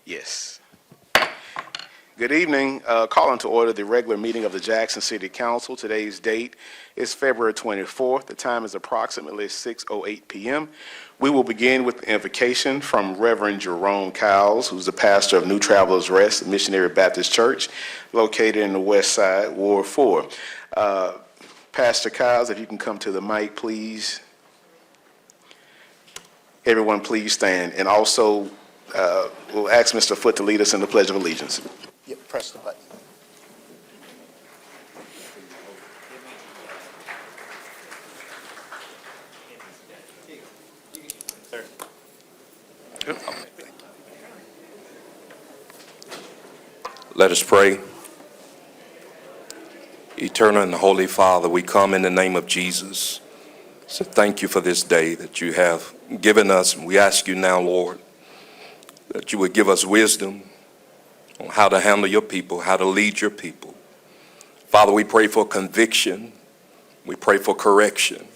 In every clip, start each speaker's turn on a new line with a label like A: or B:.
A: Yes. Good evening. Calling to order the regular meeting of the Jackson City Council. Today's date is February 24th. The time is approximately 6:08 p.m. We will begin with the invocation from Reverend Jerome Cowles, who's the pastor of New Travelers Rest Missionary Baptist Church, located in the West Side, Ward 4. Pastor Cowles, if you can come to the mic, please. Everyone, please stand. And also, we'll ask Mr. Foote to lead us in the Pledge of Allegiance.
B: Yep, press the button.
C: Let us pray. Eternal and Holy Father, we come in the name of Jesus. So thank you for this day that you have given us. And we ask you now, Lord, that you would give us wisdom on how to handle your people, how to lead your people. Father, we pray for conviction. We pray for correction.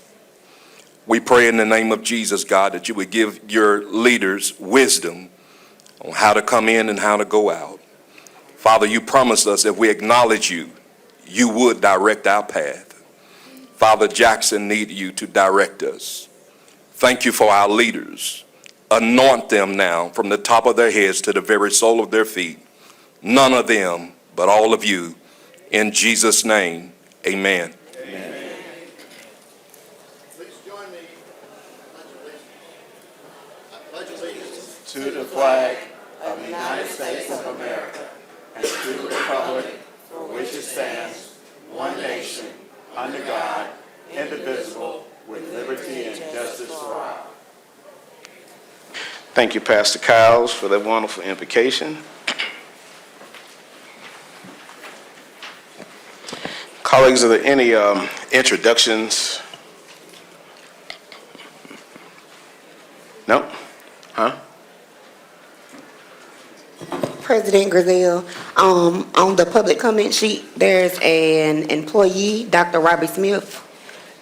C: We pray in the name of Jesus, God, that you would give your leaders wisdom on how to come in and how to go out. Father, you promised us if we acknowledge you, you would direct our path. Father, Jackson needs you to direct us. Thank you for our leaders. Anoint them now from the top of their heads to the very sole of their feet. None of them, but all of you. In Jesus' name, amen.
B: Amen. Please join me. I pledge allegiance to the flag of the United States of America and to the republic for which it stands, one nation, under God, indivisible, with liberty and justice for all.
A: Thank you, Pastor Cowles, for that wonderful invocation. Colleagues, are there any introductions? No? Huh?
D: President Griselle, on the public comment sheet, there's an employee, Dr. Robbie Smith,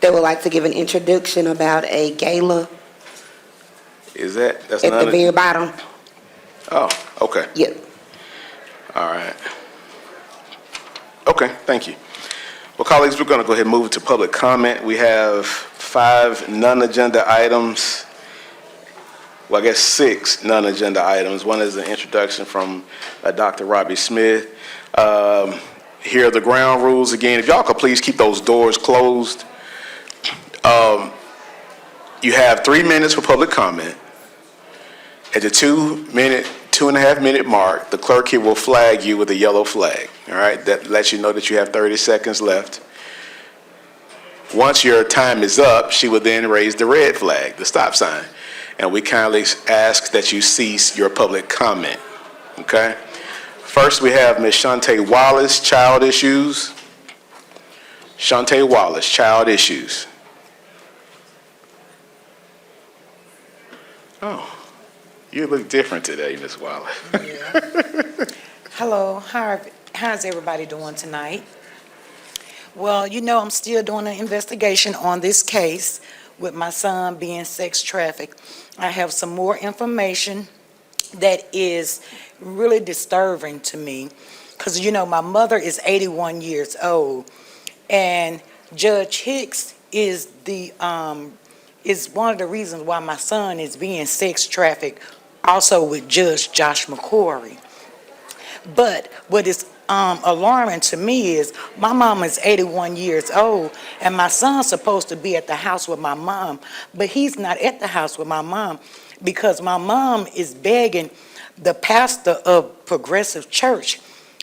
D: that would like to give an introduction about a gala
A: That's
D: at the
A: another?
D: very bottom.
A: Oh, okay.
D: Yep.
A: All right. Okay, thank you. Well, colleagues, we're going to go ahead and move to public comment. We have 5 non-agenda items. Well, I guess 6 non-agenda items. One is an introduction from Dr. Robbie Smith. Here are the ground rules again. If y'all could please keep those doors closed. You have 3 minutes for public comment. At the 2.5 minute mark, the clerk here will flag you with a yellow flag. All right, that lets you know that you have 30 seconds left. Once your time is up, she will then raise the red flag, the stop sign. And we kindly ask that you cease your public comment, okay? First, we have Ms. Shantae Wallace, Child Issues. Shantae Wallace, Child Issues. Oh, you look different today, Ms. Wallace.
E: Hello, how's everybody doing tonight? Well, you know, I'm still doing an investigation on this case with my son being sex trafficked. I have some more information that is really disturbing to me because, you know, my mother is 81 years old, and Judge Hicks is one of the reasons why my son is being sex trafficked, also with Judge Josh McCory. But what is alarming to me is my mom is 81 years old, and my son's supposed to be at the house with my mom, but he's not at the house with my mom because my mom is begging the pastor of Progressive Church,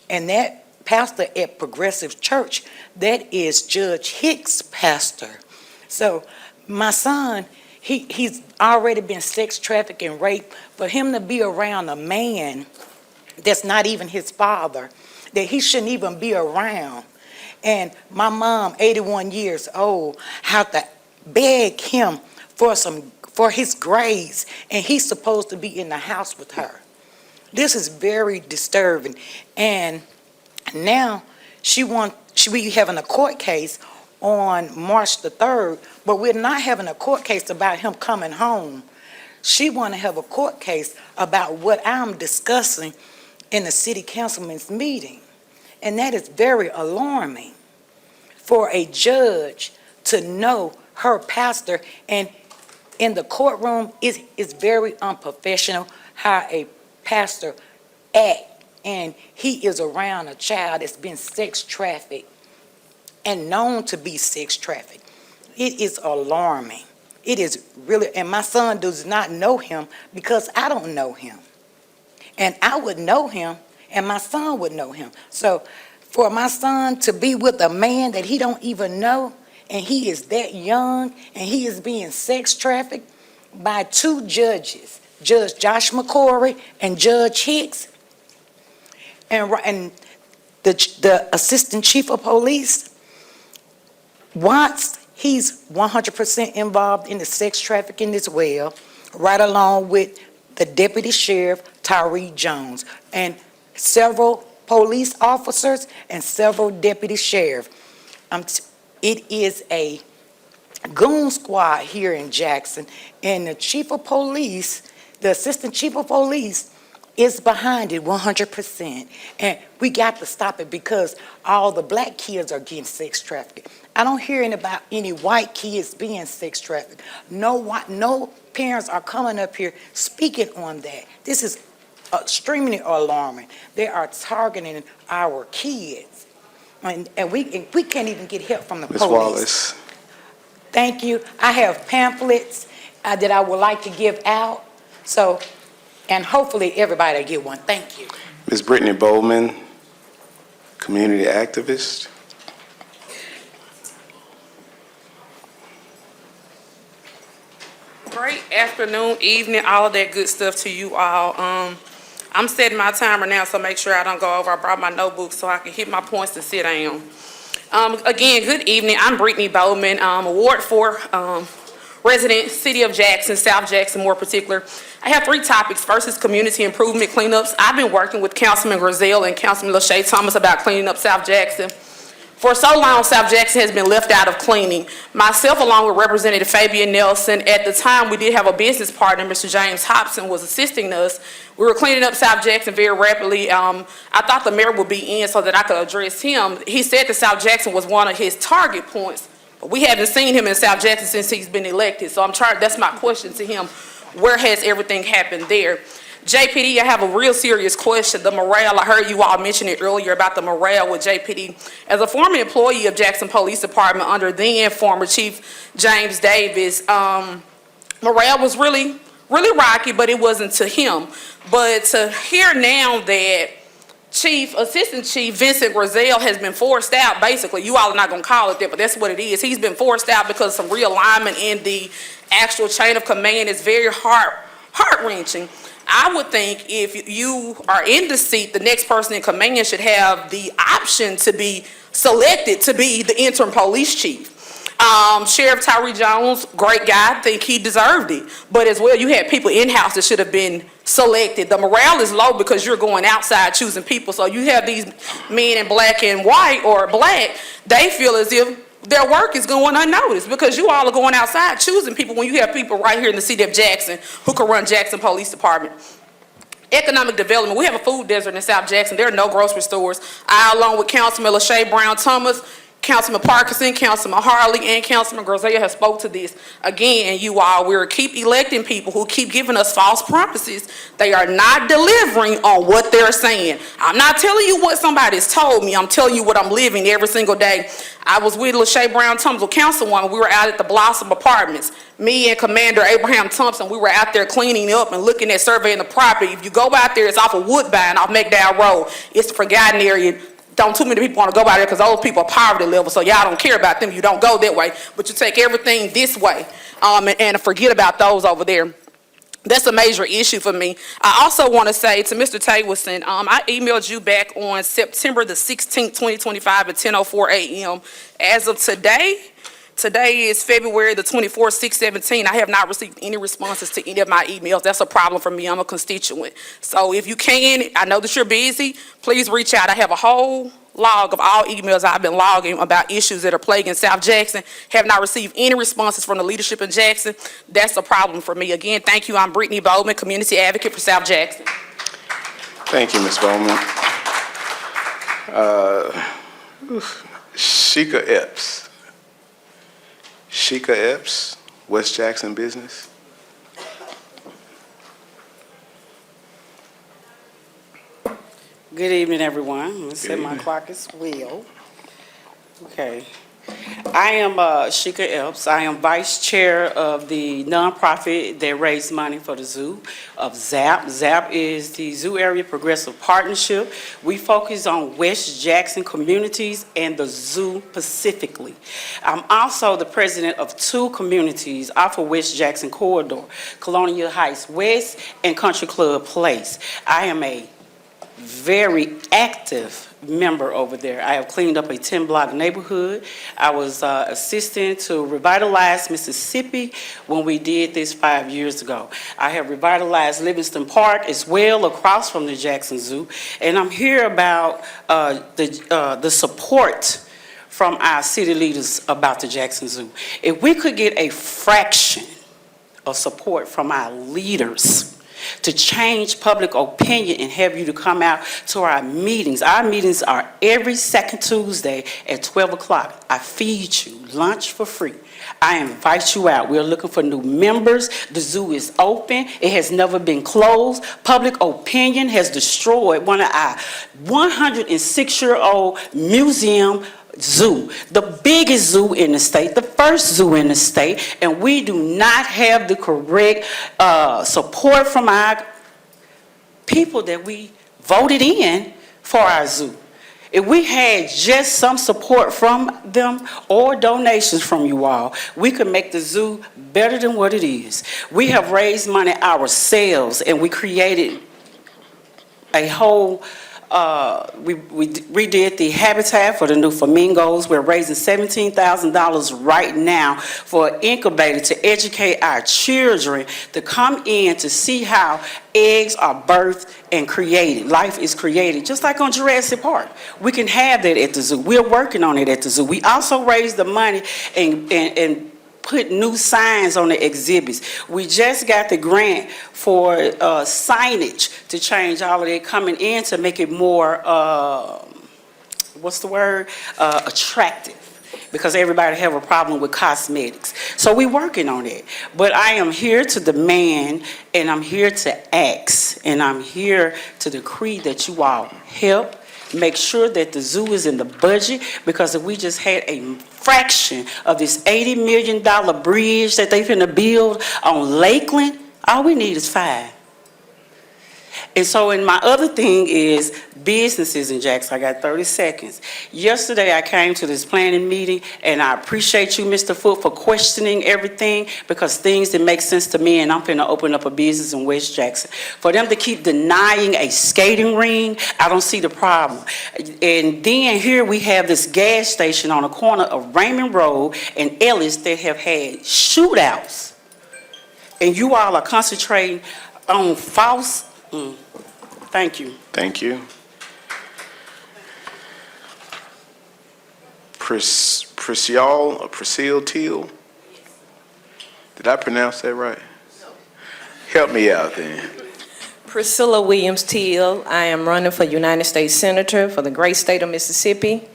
E: and that pastor at Progressive Church, that is Judge Hicks' pastor. So my son, he's already been sex trafficked and raped. For him to be around a man that's not even his father, that he shouldn't even be around. And my mom, 81 years old, had to beg him for his grades, and he's supposed to be in the house with her. This is very disturbing. And now we having a court case on March the 3rd, but we're not having a court case about him coming home. She want to have a court case about what I'm discussing in the city councilman's meeting. And that is very alarming for a judge to know her pastor. And in the courtroom, it's very unprofessional how a pastor act. And he is around a child that's been sex trafficked and known to be sex trafficked. It is alarming. It is really, and my son does not know him because I don't know him. And I would know him, and my son would know him. So for my son to be with a man that he don't even know, and he is that young, and he is being sex trafficked by two judges, Judge Josh McCory and Judge Hicks, and the Assistant Chief of Police, Watts, he's 100% involved in the sex trafficking as well, right along with the Deputy Sheriff, Tyree Jones, and several police officers and several deputy sheriff. It is a goon squad here in Jackson, and the chief of police, the assistant chief of police, is behind it 100%. And we got to stop it because all the black kids are getting sex trafficked. I don't hear about any white kids being sex trafficked. No parents are coming up here speaking on that. This is extremely alarming. They are targeting our kids. And we can't even get help from the
A: Ms.
E: police.
A: Wallace,
E: Thank you. I have pamphlets that I would like to give out. So, and hopefully everybody will get one. Thank you.
A: Ms. Brittany Bowman, community activist.
F: Great afternoon, evening, all of that good stuff to you all. I'm setting my timer now, so make sure I don't go over. I brought my notebook so I can hit my points and sit down. Again, good evening. I'm Brittany Bowman, a Ward 4 resident, City of Jackson, South Jackson more particular. I have 3 topics. First is community improvement cleanups. I've been working with Councilman Grizzell and Councilman LaShae Thomas about cleaning up South Jackson. For so long, South Jackson has been left out of cleaning. Myself, along with Representative Fabian Nelson, at the time we did have a business partner, Mr. James Hobson, was assisting us. We were cleaning up South Jackson very rapidly. I thought the mayor would be in so that I could address him. He said that South Jackson was one of his target points. But we haven't seen him in South Jackson since he's been elected. So that's my question to him. Where has everything happened there? JPD, I have a real serious question. The morale, I heard you all mention it earlier about the morale with JPD. As a former employee of Jackson Police Department under then former Chief James Davis, morale was really rocky, but it wasn't to him. But to hear now that Assistant Chief Vincent Grizzell has been forced out, basically, you all are not gonna call it that, but that's what it is. He's been forced out because of some realignment in the actual chain of command. It's very heart-wrenching. I would think if you are in the seat, the next person in command should have the option to be selected to be the interim police chief. Sheriff Tyree Jones, great guy, I think he deserved it. But as well, you had people in-house that should have been selected. The morale is low because you're going outside choosing people. So you have these men in black and white or black, they feel as if their work is going unnoticed because you all are going outside choosing people when you have people right here in the city of Jackson who can run Jackson Police Department. Economic development, we have a food desert in South Jackson. There are no grocery stores. I, along with Councilman LaShae Brown Thomas, Councilman Parkinson, Councilman Harley, and Councilman Grizzell have spoke to this. Again, you all, we're keep electing people who keep giving us false promises. They are not delivering on what they're saying. I'm not telling you what somebody's told me. I'm telling you what I'm living every single day. I was with LaShae Brown Thomas, with Councilwoman. We were out at the Blossom Apartments. Me and Commander Abraham Thompson, we were out there cleaning up and looking at surveying the property. If you go out there, it's off of Woodbine, off McDowell Road. It's the forgotten area. Don't too many people want to go out there because those people are poverty level, so y'all don't care about them. You don't go that way, but you take everything this way and forget about those over there. That's a major issue for me. I also want to say to Mr. Taywarson, I emailed you back on September the 16th, 2025 at 10:04 a.m. As of today, Today is February the 24th, 6/17. I have not received any responses to any of my emails. That's a problem for me. I'm a constituent. So if you can, I know that you're busy, please reach out. I have a whole log of all emails I've been logging about issues that are plaguing South Jackson. Have not received any responses from the leadership in Jackson. That's a problem for me. Again, thank you. I'm Brittany Bowman, community advocate for South Jackson.
A: Thank you, Ms. Bowman. Sheikah Epps. Sheikah Epps, West Jackson Business.
G: Good evening, everyone. Let's set my
A: evening.
G: clock as well. Okay. I am Sheikah Epps. I am vice chair of the nonprofit that raised money for the zoo of ZAP. ZAP is the Zoo Area Progressive Partnership. We focus on West Jackson communities and the zoo specifically. I'm also the president of two communities off of West Jackson Corridor, Colonial Heights West and Country Club Place. I am a very active member over there. I have cleaned up a 10-block neighborhood. I was assistant to Revitalize Mississippi when we did this 5 years ago. I have revitalized Livingston Park as well across from the Jackson Zoo. And I'm here about the support from our city leaders about the Jackson Zoo. If we could get a fraction of support from our leaders to change public opinion and have you to come out to our meetings. Our meetings are every second Tuesday at 12 o'clock. I feed you lunch for free. I invite you out. We're looking for new members. The zoo is open. It has never been closed. Public opinion has destroyed one of our 106-year-old museum zoo, the biggest zoo in the state, the first zoo in the state, and we do not have the correct support from our people that we voted in for our zoo. If we had just some support from them or donations from you all, we could make the zoo better than what it is. We have raised money ourselves, and we created a whole we redid the habitat for the new flamingos. We're raising $17,000 right now for an incubator to educate our children to come in to see how eggs are birthed and created. Life is created, just like on Jurassic Park. We can have that at the zoo. We're working on it at the zoo. We also raised the money and put new signs on the exhibits. We just got the grant for signage to change all of that coming in to make it more, attractive. Because everybody have a problem with cosmetics. So we're working on it. But I am here to demand, and I'm here to ask, and I'm here to decree that you all help make sure that the zoo is in the budget, because if we just had a fraction of this $80 million bridge that they finna build on Lakeland, all we need is 5. And so, and my other thing is businesses in Jackson. I got 30 seconds. Yesterday, I came to this planning meeting, and I appreciate you, Mr. Foote, for questioning everything, because things that make sense to me, and I'm finna open up a business in West Jackson. For them to keep denying a skating ring, I don't see the problem. And then here we have this gas station on the corner of Raymond Road and Ellis that have had shootouts. And you all are concentrating on false. Thank you.
A: Thank you. Priscilla Teal? Did I pronounce that right? Help me out then.
H: Priscilla Williams Teal. I am running for United States Senator for the great state of Mississippi.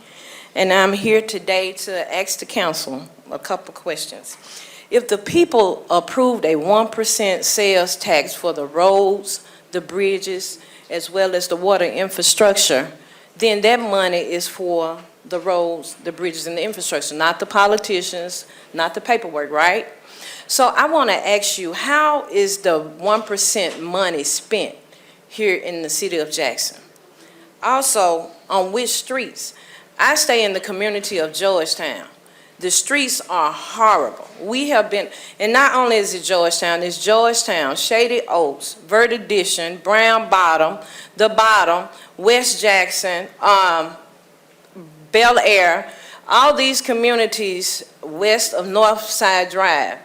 H: And I'm here today to ask the council a couple questions. If the people approved a 1% sales tax for the roads, the bridges, as well as the water infrastructure, then that money is for the roads, the bridges, and the infrastructure, not the politicians, not the paperwork, right? So I want to ask you, how is the 1% money spent here in the city of Jackson? Also, on which streets? I stay in the community of Georgetown. The streets are horrible. We have been, and not only is it Georgetown, it's Georgetown, Shady Oaks, Verde Addition, Brown Bottom, The Bottom, West Jackson, Bel Air, All these communities west of Northside Drive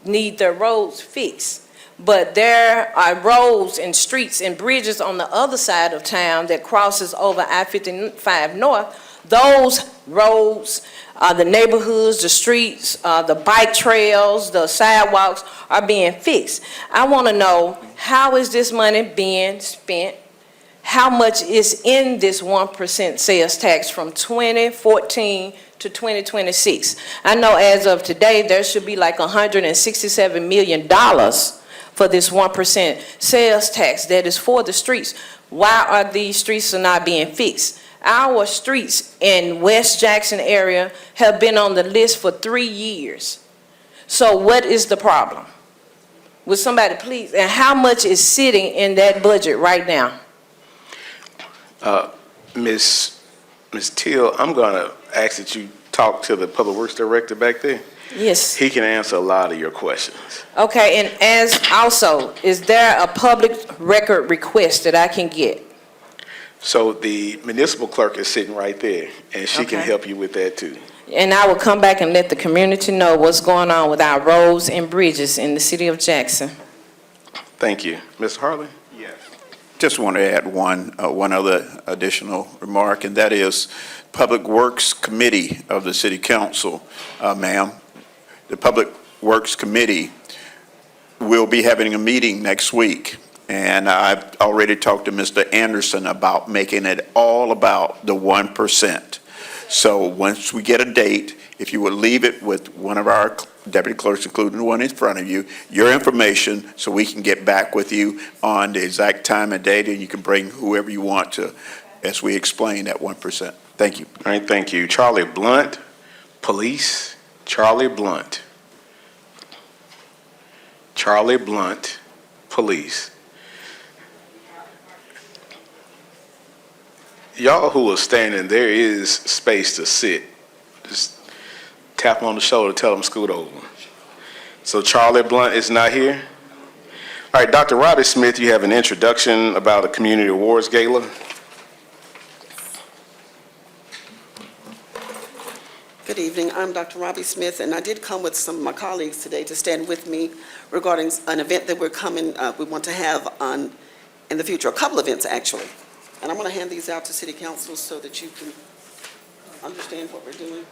H: need their roads fixed. But there are roads and streets and bridges on the other side of town that crosses over I-55 North. Those roads, the neighborhoods, the streets, the bike trails, the sidewalks are being fixed. I want to know, how is this money being spent? How much is in this 1% sales tax from 2014 to 2026? I know as of today, there should be like $167 million for this 1% sales tax that is for the streets. Why are these streets not being fixed? Our streets in West Jackson area have been on the list for 3 years. So what is the problem? Would somebody please, and how much is sitting in that budget right now?
A: Ms. Teal, I'm going to ask that you talk to the Public Works Director back there.
H: Yes.
A: He can answer a lot of your questions.
H: Okay, and as also, is there a public record request that I can get?
A: So the municipal clerk is sitting right there, and she can
H: Okay.
A: help you with that too.
H: And I will come back and let the community know what's going on with our roads and bridges in the city of Jackson.
A: Thank you. Mr. Harley?
B: Just want to add one other additional remark, and that is Public Works Committee of the City Council, ma'am. The Public Works Committee will be having a meeting next week, and I've already talked to Mr. Anderson about making it all about the 1%. So once we get a date, if you would leave it with one of our deputy clerks, including the one in front of you, your information, so we can get back with you on the exact time and date, and you can bring whoever you want to, as we explain that 1%. Thank you.
A: All right, thank you. Charlie Blunt, Police. Charlie Blunt. Charlie Blunt, Police. Y'all who are standing, there is space to sit. Just tap them on the shoulder, tell them scoot over. So Charlie Blunt is not here? All right, Dr. Roddy Smith, you have an introduction about a community awards gala.
I: Good evening. I'm Dr. Robbie Smith, and I did come with some of my colleagues today to stand with me regarding an event that we want to have in the future, a couple events actually. And I'm going to hand these out to City Council so that you can understand what we're doing.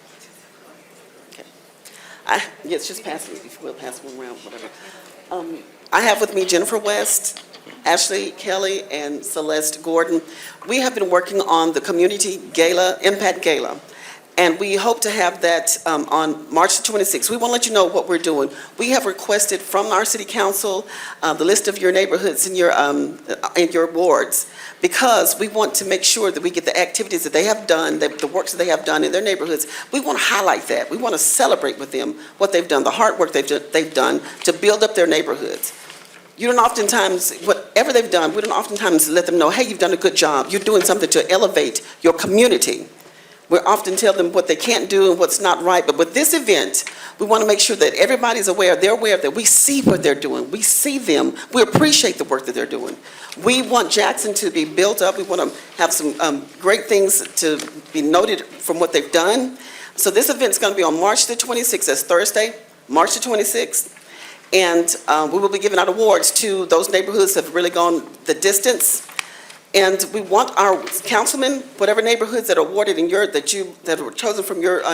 I: Okay. Yes, just pass it, we'll pass one around, whatever. I have with me Jennifer West, Ashley Kelly, and Celeste Gordon. We have been working on the Community Gala, Impact Gala. And we hope to have that on March the 26th. We want to let you know what we're doing. We have requested from our city council the list of your neighborhoods and your wards, because we want to make sure that we get the activities that they have done, the works that they have done in their neighborhoods. We want to highlight that. We want to celebrate with them what they've done, the hard work they've done to build up their neighborhoods. You don't oftentimes, whatever they've done, we don't oftentimes let them know, hey, you've done a good job. You're doing something to elevate your community. We often tell them what they can't do and what's not right, but with this event, we want to make sure that everybody's aware, they're aware that we see what they're doing, we see them, we appreciate the work that they're doing. We want Jackson to be built up, we want to have some great things to be noted from what they've done. So this event's going to be on March the 26th, that's Thursday, March the 26th, and we will be giving out awards to those neighborhoods that have really gone the distance. And we want our councilmen, whatever neighborhoods that are awarded that were chosen from your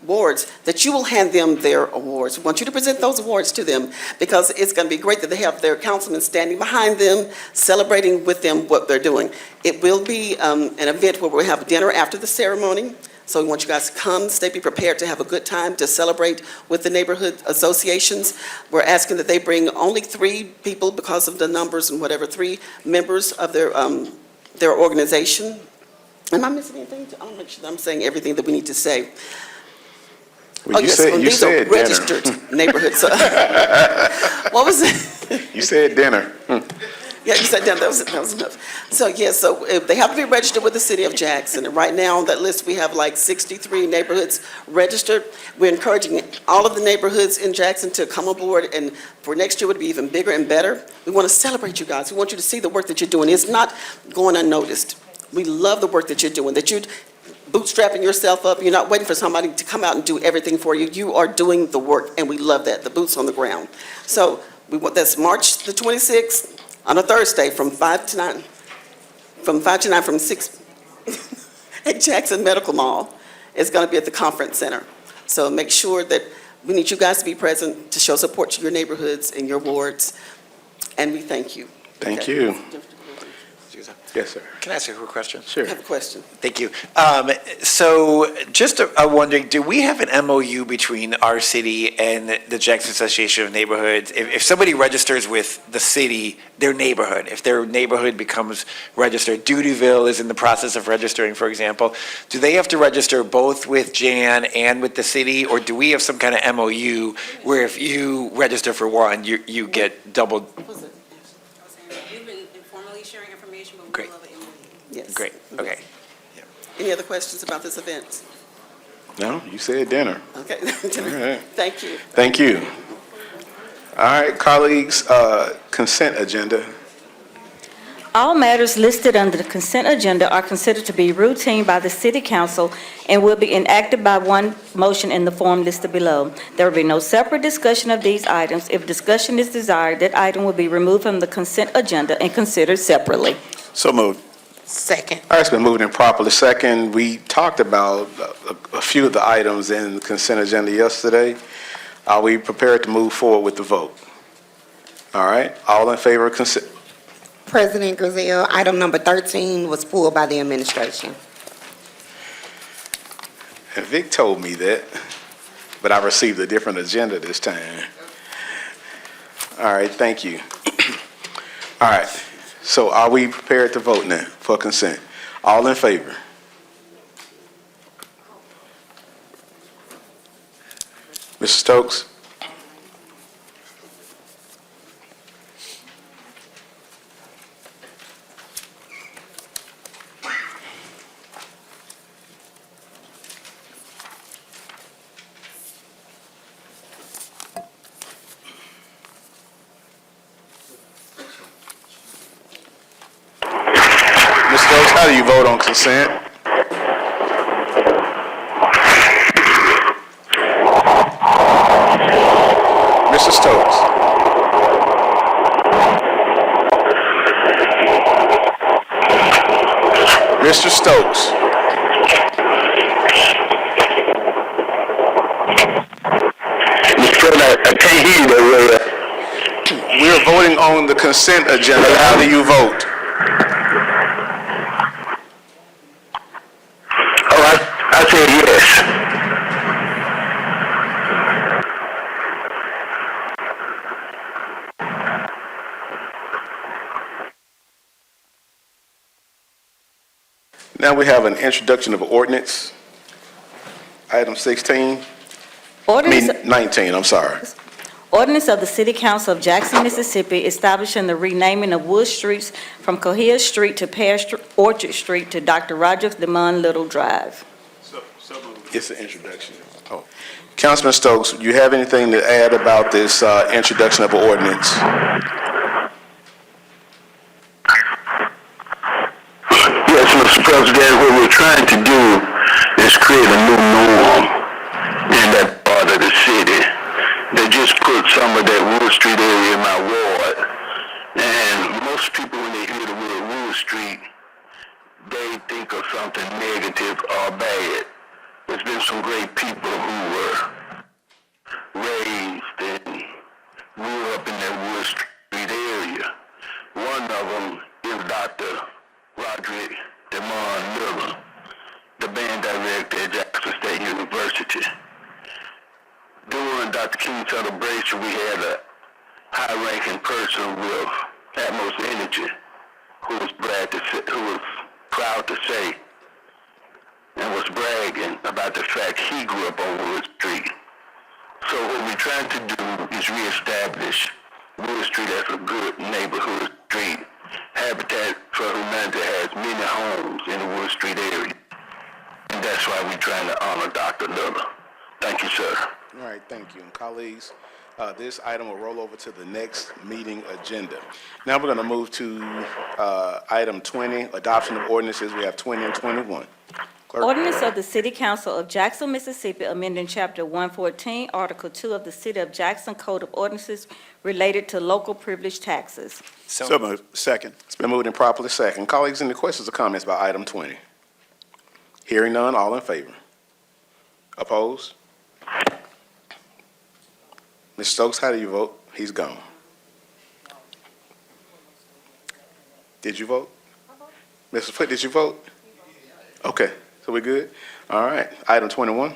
I: wards, that you will hand them their awards. We want you to present those awards to them, because it's going to be great that they have their councilmen standing behind them, celebrating with them what they're doing. It will be an event where we'll have dinner after the ceremony. So we want you guys to come, be prepared to have a good time to celebrate with the neighborhood associations. We're asking that they bring only 3 people because of the numbers and whatever, 3 members of their organization. Am I missing anything? I want to make sure that I'm saying everything that we need to say.
A: Well,
I: These are registered neighborhoods. What was it?
A: You said dinner.
I: Yeah, you said dinner. That was enough. So, yeah, so they have to be registered with the city of Jackson. And right now on that list, we have like 63 neighborhoods registered. We're encouraging all of the neighborhoods in Jackson to come aboard, and for next year it would be even bigger and better. We want to celebrate you guys. We want you to see the work that you're doing. It's not going unnoticed. We love the work that you're doing, that you're bootstrapping yourself up. You're not waiting for somebody to come out and do everything for you. You are doing the work, and we love that, the boots on the ground. So that's March the 26th, on a Thursday, from 5 to 9, from 6 at Jackson Medical Mall. It's going to be at the Conference Center. So make sure that we need you guys to be present to show support to your neighborhoods and your wards, and we thank you.
A: Thank
I: Okay.
A: you. Yes, sir.
J: Can I ask you a quick question?
I: I
A: Sure.
I: have a question.
J: Thank you. So just wondering, do we have an MOU between our city and the Jackson Association of Neighborhoods? If somebody registers with the city, their neighborhood, if their neighborhood becomes registered, Dutyville is in the process of registering, for example, do they have to register both with Jan and with the city? Or do we have some kind of MOU where if you register for one, you get double?
K: We've been informally sharing information, but
J: Great.
K: we love it.
I: Yes.
J: Great, okay.
I: Any other questions about this event?
A: No, you said dinner.
I: Okay.
A: All right.
I: Thank you.
A: Thank you. All right, colleagues, consent agenda.
L: All matters listed under the consent agenda are considered to be routine by the city council and will be enacted by one motion in the form listed below. There will be no separate discussion of these items. If discussion is desired, that item will be removed from the consent agenda and considered separately.
J: So moved.
E: Second.
A: All right, it's been moved and properly second. We talked about a few of the items in the consent agenda yesterday. Are we prepared to move forward with the vote? All right, all in favor of consent?
D: President Griselle, item number 13 was pulled by the administration.
A: And Vic told me that, but I received a different agenda this time. All right, thank you. All right, so are we prepared to vote now for consent? All in favor? Mr. Stokes? Ms. Stokes, how do you vote on consent? Mr. Stokes? Mr. Stokes?
M: I can't hear you that well.
A: We are voting on the consent agenda. How do you vote?
M: Oh, I said yes.
A: Now we have an introduction of ordinance. Item 16,
L: Ordinance
A: 19, I'm sorry.
L: Ordinance of the City Council of Jackson, Mississippi, establishing the renaming of Wood Streets from Cohier Street to Pear Orchard Street to Dr. Roger Demond Little Drive.
A: It's an introduction. Oh, Councilman Stokes, you have anything to add about this introduction of an ordinance?
M: Yes, Mr. President, what we're trying to do is create a new norm in that part of the city. They just put some of that Wood Street area in my ward, and most people, when they hear the word Wood Street, they think of something negative or bad. There's been some great people who were raised and grew up in that Wood Street area. One of them is Dr. Roderick Demond Miller, the band director at Jackson State University. During Dr. King's celebration, we had a high-ranking person with utmost energy who was proud to say and was bragging about the fact he grew up on Wood Street. So what we're trying to do is reestablish Wood Street as a good neighborhood street. Habitat for Humanity has many homes in the Wood Street area. And that's why we're trying to honor Dr. Miller. Thank you, sir.
A: All right, thank you. And colleagues, this item will roll over to the next meeting agenda. Now we're going to move to item 20, adoption of ordinances. We have 20 and 21. Clerk.
L: Ordinance of the City Council of Jackson, Mississippi, amending Chapter 114, Article 2 of the City of Jackson Code of Ordinances related to local privilege taxes.
B: So moved. Second.
A: It's been moved and properly second. Colleagues, any questions or comments about item 20? Hearing none, all in favor? Opposed? Ms. Stokes, how do you vote? He's gone. Did you vote? Mr. Foote, did you vote? Okay, so we good? All right, item 21.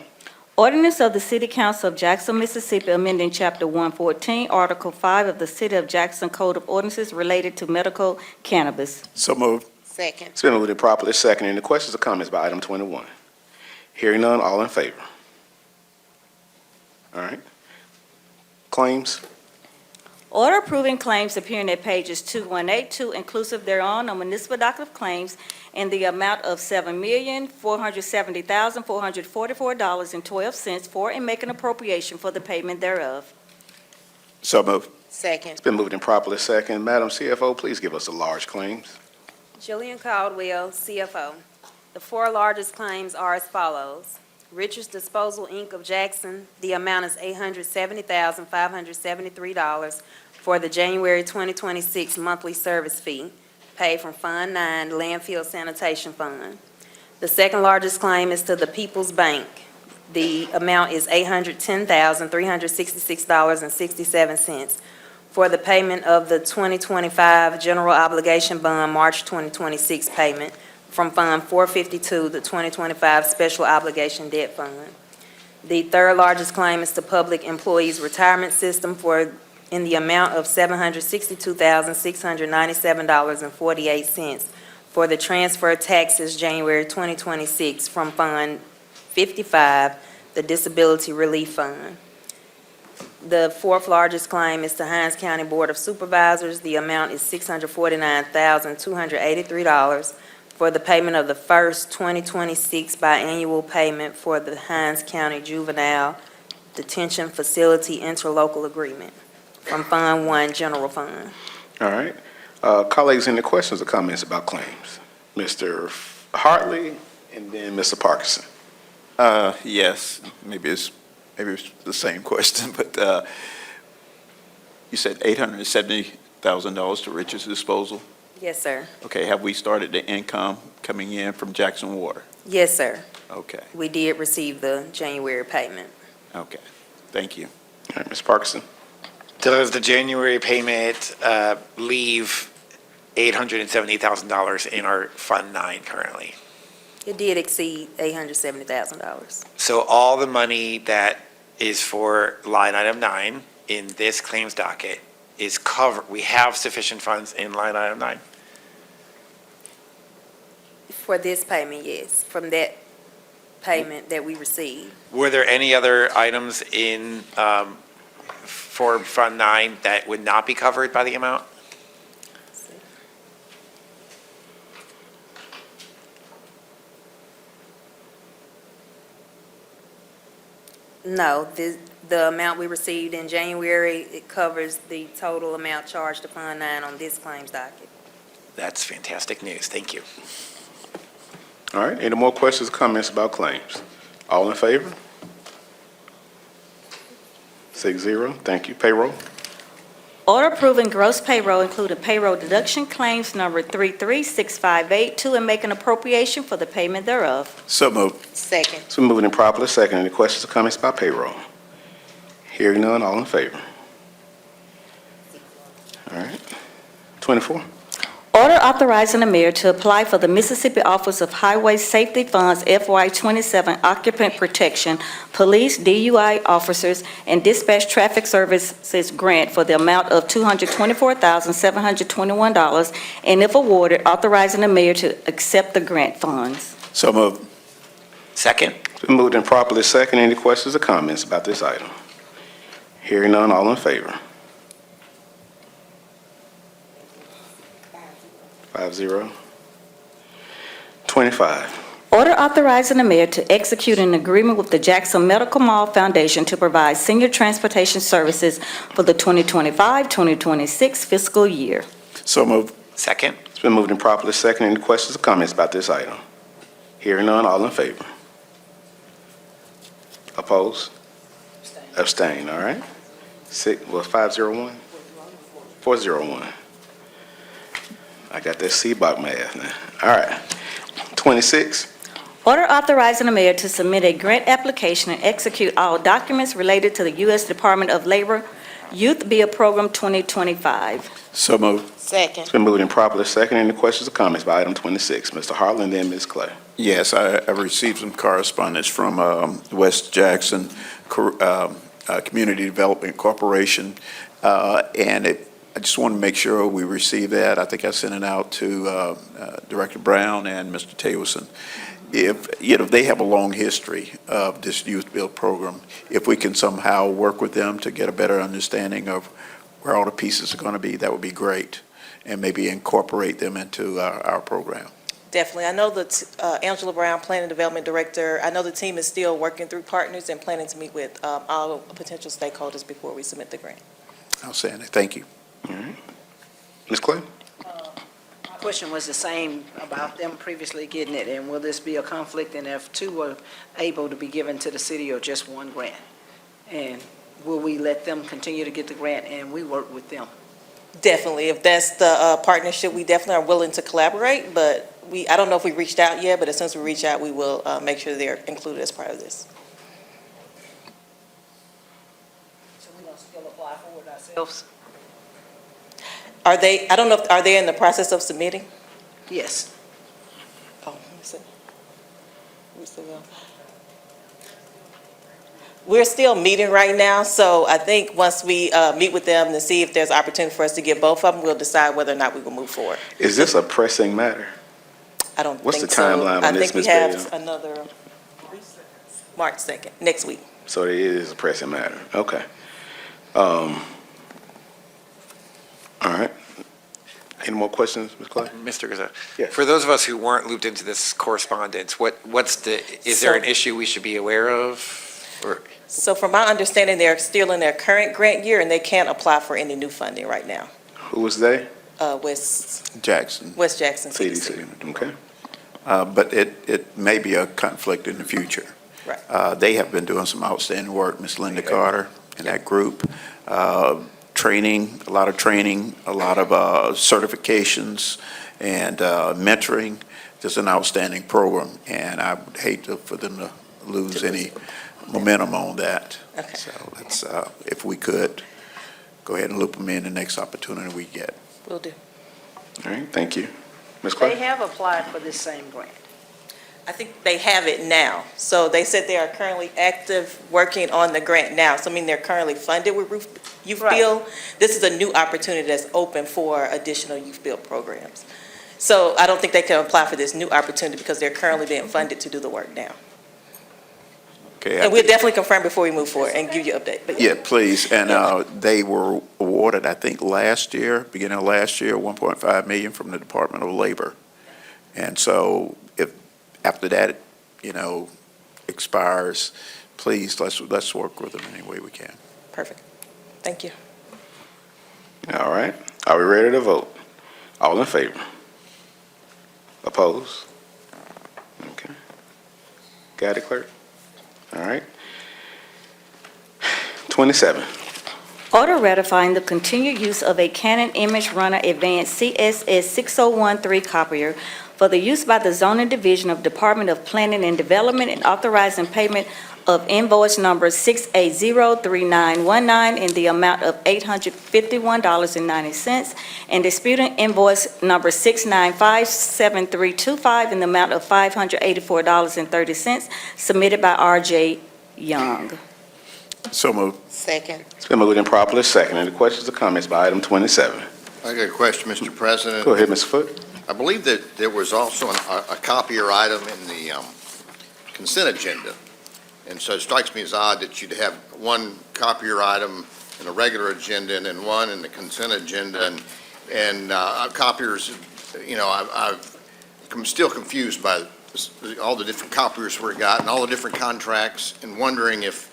L: Ordinance of the City Council of Jackson, Mississippi, amending Chapter 114, Article 5 of the City of Jackson Code of Ordinances related to medical cannabis.
B: So moved.
D: Second.
A: It's been moved and properly second. Any questions or comments about item 21? Hearing none, all in favor? All right. Claims?
L: Order approving claims appearing at pages 2182 inclusive thereon on municipal docket of claims in the amount of $7,470,444.12 for and make an appropriation for the payment thereof.
B: So moved.
D: Second.
A: It's been moved and properly second. Madam CFO, please give us the large claims.
K: Jillian Caldwell, CFO. The four largest claims are as follows. Richards Disposal, Inc. of Jackson, the amount is $870,573 for the January 2026 monthly service fee, paid from Fund 9 Landfill Sanitation Fund. The second largest claim is to the People's Bank. The amount is $810,366.67 for the payment of the 2025 General Obligation Bond March 2026 payment from Fund 452, the 2025 Special Obligation Debt Fund. The third largest claim is to Public Employees Retirement System in the amount of $762,697.48 for the transfer taxes January 2026 from Fund 55, the Disability Relief Fund. The fourth largest claim is to Hinds County Board of Supervisors. The amount is $649,283 for the payment of the first 2026 biannual payment for the Hinds County Juvenile Detention Facility Interlocal Agreement from Fund 1 General Fund.
A: All right. Colleagues, any questions or comments about claims? Mr. Hartley and then Mr. Parkinson.
B: Yes, maybe it's the same question, but you said $870,000 to Richards Disposal?
K: Yes, sir.
B: Okay, have we started the income coming in from Jackson Water?
K: Yes, sir.
B: Okay,
K: We did receive the January payment.
B: okay, thank you.
A: All right, Ms. Parkinson.
J: Does the January payment leave $870,000 in our Fund 9 currently?
K: It did exceed $870,000.
J: So all the money that is for line item 9 in this claims docket is covered, we have sufficient funds in line item 9?
K: For this payment, yes, from that payment that we received.
J: Were there any other items in, for Fund 9 that would not be covered by the amount?
K: No, the amount we received in January, it covers the total amount charged to Fund 9 on this claims docket.
J: That's fantastic news, thank you.
A: All right, any more questions or comments about claims? All in favor? 6-0, thank you. Payroll?
L: Order approving gross payroll including payroll deduction claims number 33658 and make an appropriation for the payment thereof.
B: So moved.
D: Second.
A: It's been moved and properly second. Any questions or comments about payroll? Hearing none, all in favor? All right. 24.
L: Order authorizing the mayor to apply for the Mississippi Office of Highway Safety Funds FY27 Occupant Protection, Police DUI Officers, and Dispatch Traffic Services Grant for the amount of $224,721, and if awarded, authorizing the mayor to accept the grant funds.
B: So moved.
J: Second?
A: It's been moved and properly second. Any questions or comments about this item? Hearing none, all in favor? 5-0. 25.
L: Order authorizing the mayor to execute an agreement with the Jackson Medical Mall Foundation to provide senior transportation services for the 2025-2026 fiscal year.
B: So moved.
J: Second?
A: It's been moved and properly second. Any questions or comments about this item? Hearing none, all in favor? Opposed? Abstain, all right? 501? 401. I got that CBOC math now. All right. 26,
L: Order authorizing the mayor to submit a grant application and execute all documents related to the U.S. Department of Labor Youth Bill Program 2025.
B: So moved.
E: Second.
A: it's been moved and properly second. Any questions or comments by item 26? Mr. Harlan, then Ms. Clay.
B: Yes, I've received some correspondence from West Jackson Community Development Corporation, and I just want to make sure we receive that. I think I sent it out to Director Brown and Mr. Tayerson. If, they have a long history of this youth build program, if we can somehow work with them to get a better understanding of where all the pieces are going to be, that would be great, and maybe incorporate them into our program.
H: Definitely. I know that Angela Brown, Planning Development Director, I know the team is still working through partners and planning to meet with all potential stakeholders before we submit the grant.
B: Outstanding. Thank you.
A: All right. Ms. Clay?
N: My question was the same about them previously getting it, and will this be a conflict, and if two were able to be given to the city or just one grant? And will we let them continue to get the grant and we work with them?
H: Definitely. If that's the partnership, we definitely are willing to collaborate, but I don't know if we reached out yet, but as soon as we reach out, we will make sure they're included as part of this.
N: So we're going to still apply for it ourselves?
H: Are they in the process of submitting?
N: Yes.
H: Oh, let me see. Let me see now. We're still meeting right now, so I think once we meet with them to see if there's opportunity for us to get both of them, we'll decide whether or not we will move forward.
A: Is this a pressing matter?
H: I don't
A: What's
H: think
A: the
H: so.
A: timeline on this,
H: I think we
A: Ms.
H: have
A: Bailey?
H: another March 2nd, next week.
A: So it is a pressing matter. Okay. All right. Any more questions, Ms. Clay?
J: Mr. Garza,
A: Yes.
J: for those of us who weren't looped into this correspondence, is there an issue we should be aware of? Or
H: So from my understanding, they're still in their current grant year and they can't apply for any new funding right now.
A: Who was they?
H: West
B: Jackson,
H: Jackson CDC.
A: CDC. Okay.
B: but it may be a conflict in the future.
H: Right.
B: They have been doing some outstanding work, Ms. Linda Carter and that group. Training, a lot of certifications and mentoring. Just an outstanding program, and I would hate for them to lose any momentum on that.
H: Okay.
B: So let's, if we could, go ahead and loop them in the next opportunity we get.
H: Will do.
A: All right, thank you. Ms.
N: They
A: Clay?
N: have applied for this same grant.
H: I think they have it now. So they said they are currently active, working on the grant now. So I mean, they're currently funded with Youth
N: Right.
H: Build. This is a new opportunity that's open for additional Youth Build programs. So I don't think they can apply for this new opportunity because they're currently being funded to do the work now.
B: Okay.
H: And we'll definitely confirm before we move forward and give you an update. But
B: Yeah, please. And they were awarded, I think, beginning of last year, $1.5 million from the Department of Labor. And so if, after that, expires, please, let's work with them any way we can.
H: Perfect. Thank you.
A: All right. Are we ready to vote? All in favor? Opposed? Okay. Got it, clerk? All right. 27.
L: Order ratifying the continued use of a Canon Image Runner Advanced CSS 6013 copier for the use by the Zoning Division of Department of Planning and Development and authorizing payment of invoice number 6803919 in the amount of $851.90 and disputing invoice number 6957325 in the amount of $584.30 submitted by R.J. Young.
B: So moved.
E: Second.
A: It's been moved and properly second. Any questions or comments by item 27?
O: I got a question, Mr. President.
A: Go ahead, Mr. Foote.
O: I believe that there was also a copier item in the consent agenda. And so it strikes me as odd that you'd have one copier item in a regular agenda and then one in the consent agenda. And copiers, I'm still confused by all the different copiers we got and all the different contracts, and wondering if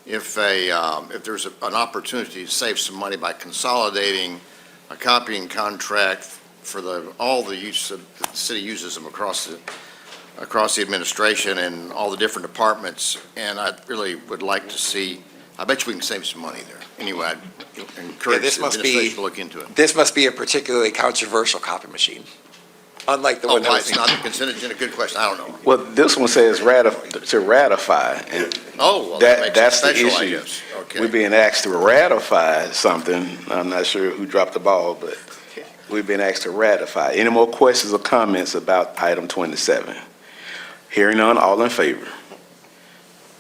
O: there's an opportunity to save some money by consolidating a copying contract for all the use of, the city uses them across across the administration and all the different departments, and I really would like to see, I bet you we can save some money there. Anyway, I'd encourage
J: this
O: the
J: must be-
O: administration to look into it.
J: This must be a particularly controversial copy machine, unlike the
O: Oh,
J: one that
O: why
J: was.
O: it's not the consent agenda? Good question. I don't know.
A: Well, this one says to ratify, and
O: Oh, well, that makes it
A: that's the
O: special, I
A: issue.
O: guess. Okay.
A: We're being asked to ratify something. I'm not sure who dropped the ball, but we've been asked to ratify. Any more questions or comments about item 27? Hearing none, all in favor?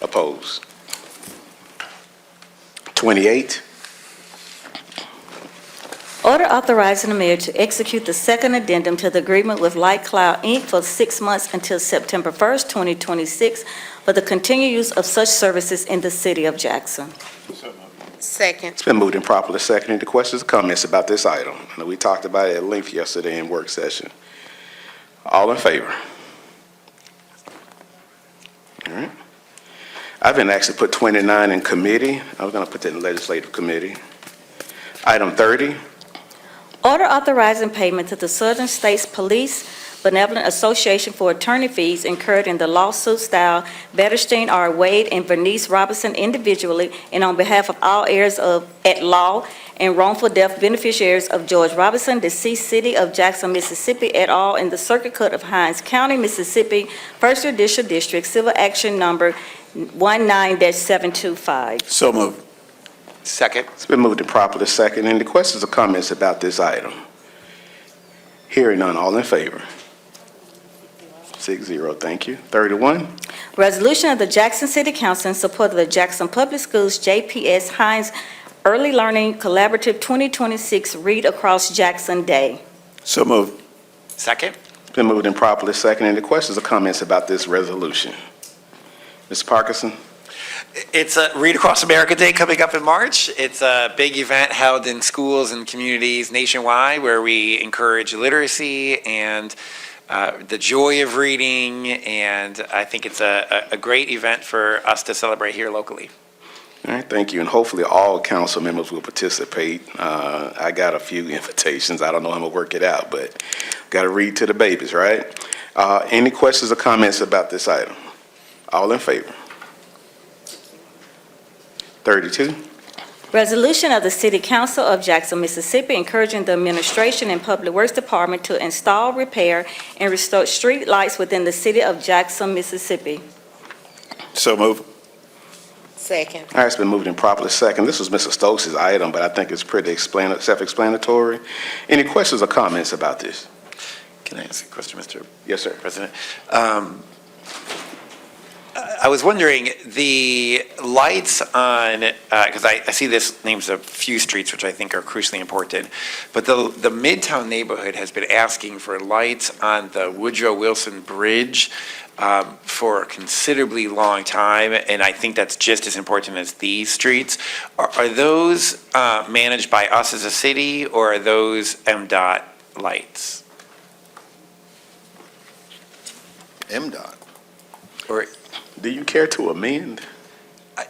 A: Opposed? 28,
L: Order authorizing the mayor to execute the second addendum to the agreement with Light Cloud, Inc. for 6 months until September 1st, 2026, for the continued use of such services in the city of Jackson.
D: Second.
A: it's been moved and properly seconded. Any questions or comments about this item? I know we talked about it at length yesterday in work session. All in favor? All right. I've been asked to put 29 in committee. I was going to put that in legislative committee. Item 30,
L: Order authorizing payment to the Southern States Police Benevolent Association for attorney fees incurred in the lawsuit style Betterstein R. Wade and Vernice Robinson individually and on behalf of all heirs of at law and wrongful death beneficiaries of George Robinson, deceased, City of Jackson, Mississippi, et al. In the Circuit Court of Hinds County, Mississippi, First Judicial District, Civil Action Number 19-725.
B: So moved.
J: Second.
A: it's been moved and properly seconded. Any questions or comments about this item? Hearing none, all in favor? 6-0, thank you. 31,
L: Resolution of the Jackson City Council in support of the Jackson Public Schools JPS Hines Early Learning Collaborative 2026 Read Across Jackson Day.
B: So moved.
J: Second.
A: it's been moved and properly seconded. Any questions or comments about this resolution? Mr. Parkinson?
J: It's a Read Across America Day coming up in March. It's a big event held in schools and communities nationwide where we encourage literacy and the joy of reading, and I think it's a great event for us to celebrate here locally.
A: All right, thank you, and hopefully all council members will participate. I got a few invitations. I don't know how I'm going to work it out, but got to read to the babies, right? Any questions or comments about this item? All in favor? 32,
L: Resolution of the City Council of Jackson, Mississippi, encouraging the administration and Public Works Department to install, repair, and restore street lights within the city of Jackson, Mississippi.
B: So moved.
D: Second.
A: all right, it's been moved and properly second. This was Mr. Stokes' item, but I think it's pretty self-explanatory. Any questions or comments about this?
J: Can I ask a question, Mr.
A: Yes, sir.
J: President? I was wondering, the lights on, because I see this names a few streets which I think are crucially important, but the Midtown neighborhood has been asking for lights on the Woodrow Wilson Bridge for a considerably long time, and I think that's just as important as these streets. Are those managed by us as a city, or are those MDOT lights?
O: MDOT.
J: Or
A: Do you care to amend?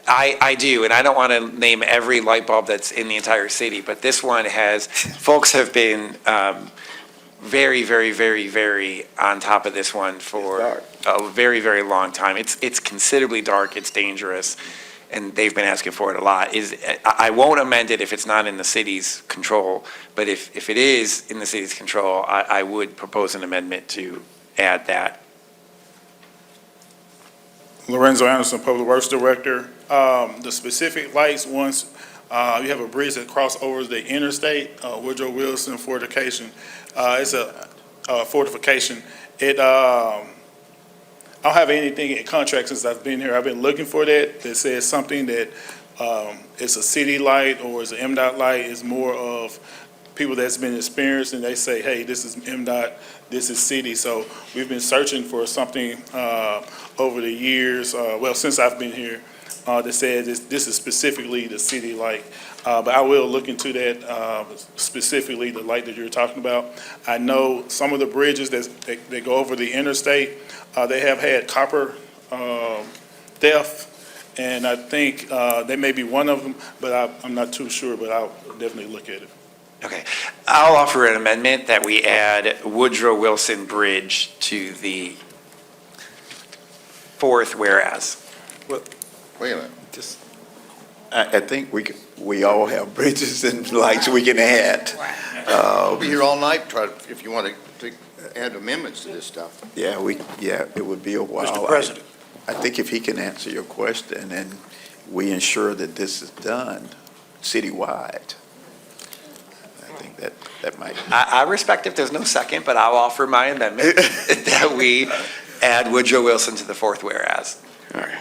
J: I do, and I don't want to name every light bulb that's in the entire city, but this one has, folks have been very, very, very, very on top of this one for a very, very long time. It's considerably dark, it's dangerous, and they've been asking for it a lot. I won't amend it if it's not in the city's control, but if it is in the city's control, I would propose an amendment to add that.
P: Lorenzo Anderson, Public Works Director. The specific lights, once you have a bridge that crosses over the interstate, Woodrow Wilson fortification, it's a fortification. I don't have anything in contract since I've been here. I've been looking for that says something that it's a city light or it's an MDOT light. It's more of people that's been experienced and they say, hey, this is MDOT, this is city. So we've been searching for something over the years, since I've been here, that says this is specifically the city light. But I will look into that, specifically the light that you're talking about. I know some of the bridges that go over the interstate, they have had copper theft, and I think they may be one of them, but I'm not too sure, but I'll definitely look at it.
J: Okay, I'll offer an amendment that we add Woodrow Wilson Bridge to the fourth whereas.
O: Wait a minute.
B: I think we all have bridges and lights we can add.
O: We'll be here all night, if you want to add amendments to this stuff.
B: Yeah, it would be a while.
J: Mr. President.
B: I think if he can answer your question and we ensure that this is done citywide, I think that might.
J: I respect if there's no second, but I'll offer my amendment that we add Woodrow Wilson to the fourth whereas.
A: All right.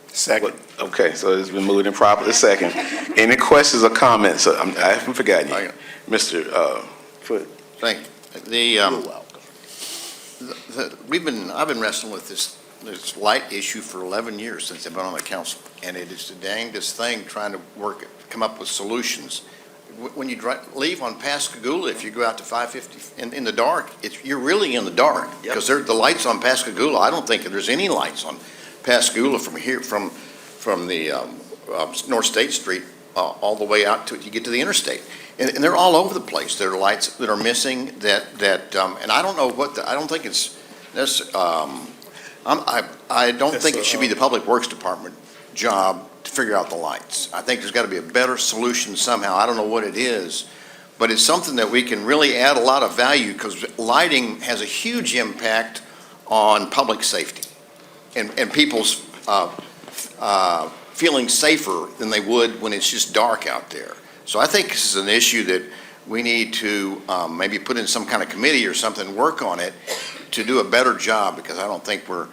B: Second.
A: Okay, so it's been moved and properly second. Any questions or comments? I haven't forgotten you. Mr. Foote.
O: Thank you. I've been wrestling with this light issue for 11 years since I've been on the council, and it is the dangest thing trying to come up with solutions. When you leave on Pascagoula, if you go out to 550 in the dark, you're really in the dark, because the lights on Pascagoula, I don't think there's any lights on Pascagoula from here, from the North State Street all the way out to, you get to the interstate. And they're all over the place. There are lights that are missing and I don't know I don't think it's, I don't think it should be the Public Works Department job to figure out the lights. I think there's got to be a better solution somehow. I don't know what it is, but it's something that we can really add a lot of value, because lighting has a huge impact on public safety and people's feeling safer than they would when it's just dark out there. So I think this is an issue that we need to maybe put in some kind of committee or something, work on it to do a better job, because I don't think we're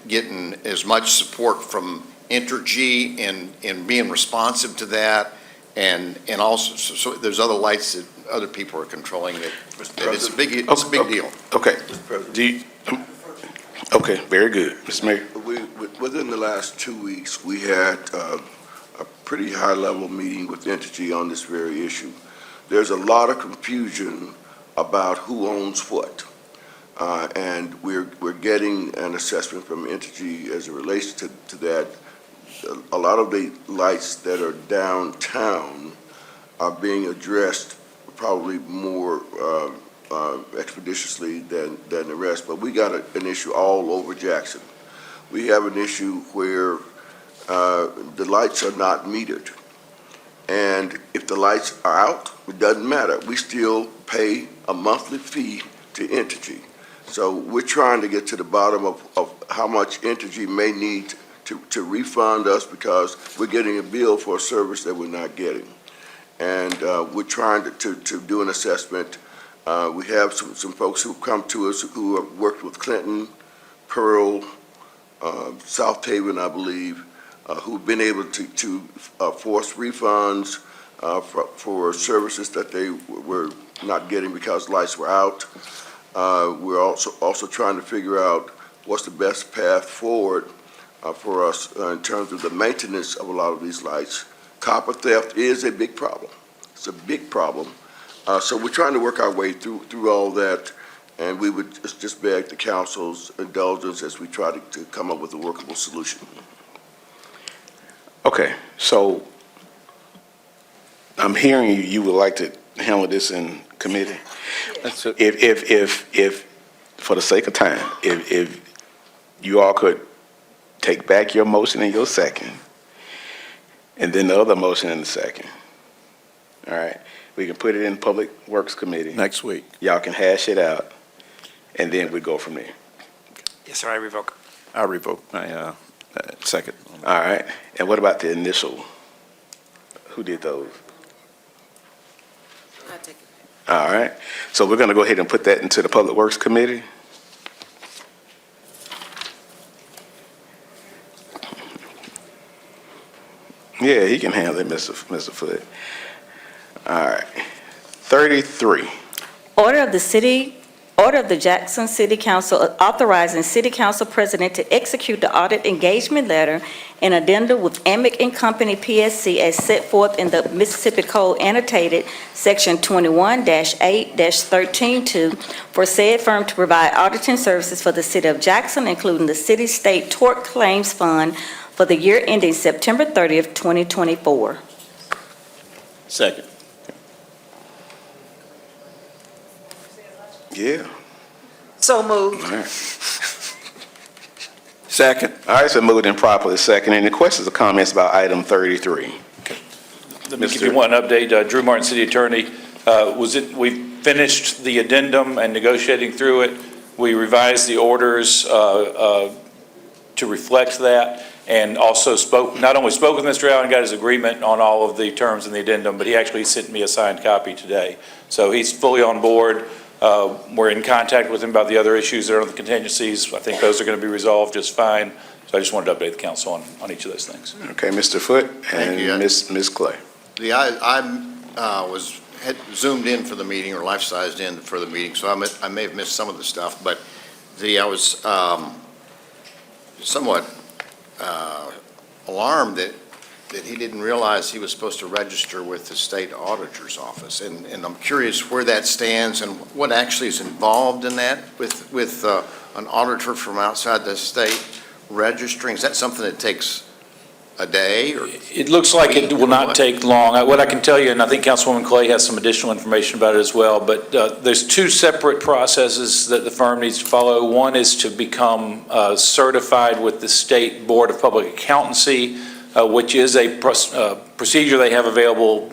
O: getting as much support from Entergy in being responsive to that. And also, so there's other lights that other people are controlling that it's a big deal.
A: Okay. Okay, very good. Mr. Mayor.
Q: Within the last 2 weeks, we had a pretty high-level meeting with Entergy on this very issue. There's a lot of confusion about who owns what, and we're getting an assessment from Entergy as it relates to that. A lot of the lights that are downtown are being addressed probably more expeditiously than the rest, but we got an issue all over Jackson. We have an issue where the lights are not metered, and if the lights are out, it doesn't matter. We still pay a monthly fee to Entergy. So we're trying to get to the bottom of how much Entergy may need to refund us, because we're getting a bill for a service that we're not getting. And we're trying to do an assessment. We have some folks who come to us who have worked with Clinton, Pearl, South Haven, I believe, who've been able to force refunds for services that they were not getting because lights were out. We're also trying to figure out what's the best path forward for us in terms of the maintenance of a lot of these lights. Copper theft is a big problem. It's a big problem. So we're trying to work our way through all that, and we would just beg the council's indulgence as we try to come up with a workable solution.
A: Okay, so I'm hearing you would like to handle this in committee. If for the sake of time, if you all could take back your motion and your second, and then the other motion in the second. All right, we can put it in Public Works Committee.
B: Next week.
A: Y'all can hash it out, and then we go from there.
J: Yes, sir, I revoke.
B: I revoke my second.
A: All right, and what about the initial? Who did those?
K: I'll take it.
A: All right, so we're gonna go ahead and put that into the Public Works Committee. Yeah, he can handle it, Mr. Foote. All right, 33.
L: Order of the Jackson City Council authorizing City Council President to execute the audit engagement letter and addendum with Amick and Company PSC as set forth in the Mississippi Code annotated Section 21-8-13-2 for said firm to provide auditing services for the City of Jackson, including the City State Tort Claims Fund for the year ending September 30th, 2024.
B: Second.
A: Yeah.
N: So moved.
A: All right.
J: Second.
A: All right, so moved and properly second. Any questions or comments about item 33?
R: Let me give you one update. Drew Martin, City Attorney. We finished the addendum and negotiating through it. We revised the orders to reflect that, and also not only spoke with Mr. Allen, got his agreement on all of the terms in the addendum, but he actually sent me a signed copy today. So he's fully on board. We're in contact with him about the other issues that are on the contingencies. I think those are going to be resolved just fine. So I just wanted to update the council on each of those things.
A: Okay, Mr. Foote and
O: Thank you.
A: Ms. Clay.
O: Had zoomed in for the meeting or life-sized in for the meeting, so I may have missed some of the stuff, but I was somewhat alarmed that he didn't realize he was supposed to register with the state auditor's office, and I'm curious where that stands and what actually is involved in that with an auditor from outside the state registering. Is that something that takes a day or?
R: It looks like it will not take long. What I can tell you, and I think Councilwoman Clay has some additional information about it as well, but there's two separate processes that the firm needs to follow. One is to become certified with the State Board of Public Accountancy, which is a procedure they have available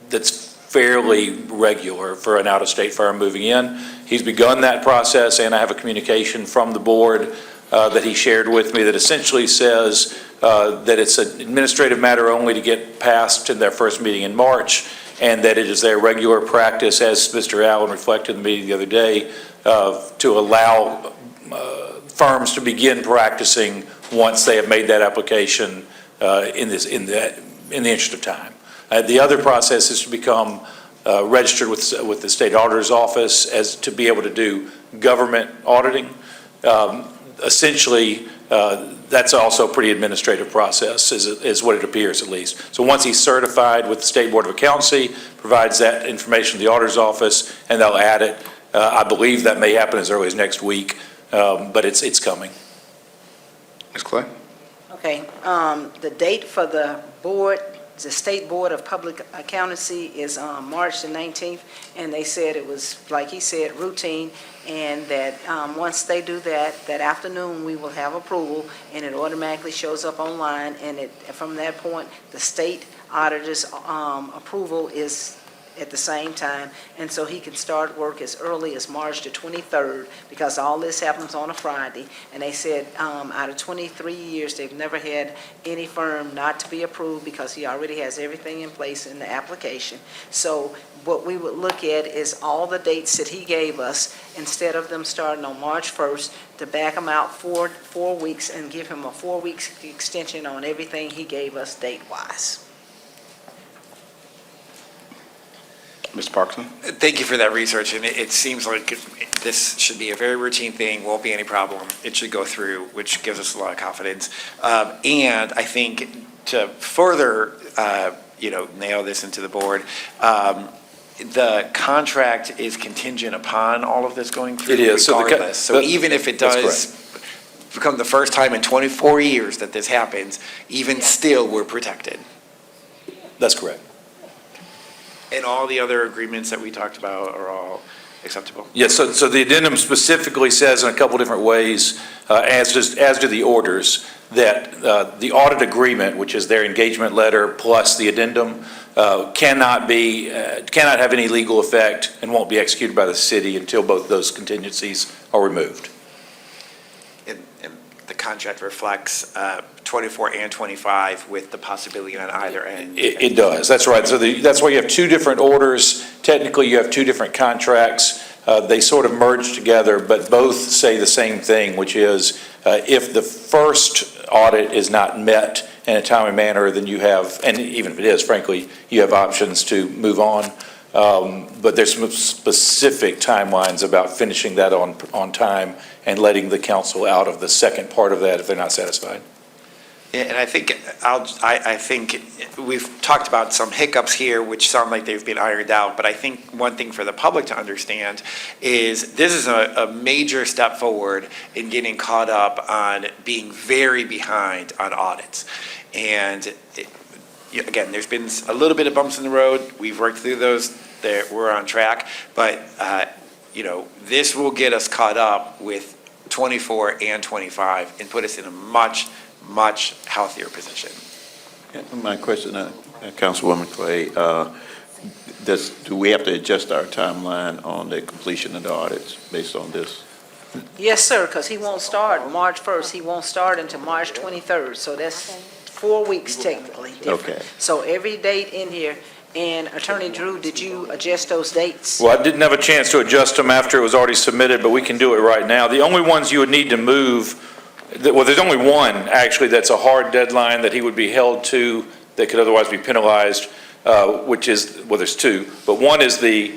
R: that's fairly regular for an out-of-state firm moving in. He's begun that process, and I have a communication from the board that he shared with me that essentially says that it's an administrative matter only to get passed in their first meeting in March, and that it is their regular practice, as Mr. Allen reflected in the meeting the other day, to allow firms to begin practicing once they have made that application in the interest of time. The other process is to become registered with the state auditor's office as to be able to do government auditing. Essentially, that's also a pretty administrative process, is what it appears at least. So once he's certified with the State Board of Accountancy, provides that information to the auditor's office, and they'll add it. I believe that may happen as early as next week, but it's coming.
A: Ms. Clay?
N: Okay, the date for the State Board of Public Accountancy is March the 19th, and they said it was, like he said, routine, and that once they do that afternoon, we will have approval, and it automatically shows up online, and from that point, the state auditor's approval is at the same time, and so he can start work as early as March the 23rd, because all this happens on a Friday, and they said out of 23 years, they've never had any firm not to be approved because he already has everything in place in the application. So what we would look at is all the dates that he gave us, instead of them starting on March 1st, to back them out four weeks and give him a 4-week extension on everything he gave us date-wise.
A: Mr. Parkinson?
J: Thank you for that research, and it seems like this should be a very routine thing, won't be any problem. It should go through, which gives us a lot of confidence. And I think to further, nail this into the board, the contract is contingent upon all of this going through.
R: It is.
J: Regardless. So even if it does become the first time in 24 years that this happens, even still, we're protected.
R: That's correct.
J: And all the other agreements that we talked about are all acceptable?
R: Yes, so the addendum specifically says in a couple different ways, as do the orders, that the audit agreement, which is their engagement letter plus the addendum, cannot have any legal effect and won't be executed by the city until both those contingencies are removed.
J: And the contract reflects 24 and 25 with the possibility on either end.
R: It does, that's right. So that's why you have two different orders. Technically, you have two different contracts. They sort of merge together, but both say the same thing, which is if the first audit is not met in a timely manner, then you have, and even if it is, frankly, you have options to move on. But there's some specific timelines about finishing that on time and letting the council out of the second part of that if they're not satisfied.
J: Yeah, and I think we've talked about some hiccups here, which sound like they've been ironed out. But I think one thing for the public to understand is this is a major step forward in getting caught up on being very behind on audits. And again, there's been a little bit of bumps in the road. We've worked through those. We're on track. But this will get us caught up with 24 and 25 and put us in a much, much healthier position.
B: My question, Councilwoman Clay, do we have to adjust our timeline on the completion of the audits based on this?
N: Yes, sir, because he won't start March 1st. He won't start until March 23rd, so that's 4 weeks technically different.
B: Okay.
N: So every date in here, and Attorney Drew, did you adjust those dates?
R: Well, I didn't have a chance to adjust them after it was already submitted, but we can do it right now. The only ones you would need to move, well, there's only one, actually, that's a hard deadline that he would be held to that could otherwise be penalized, which is, well, there's two, but one is the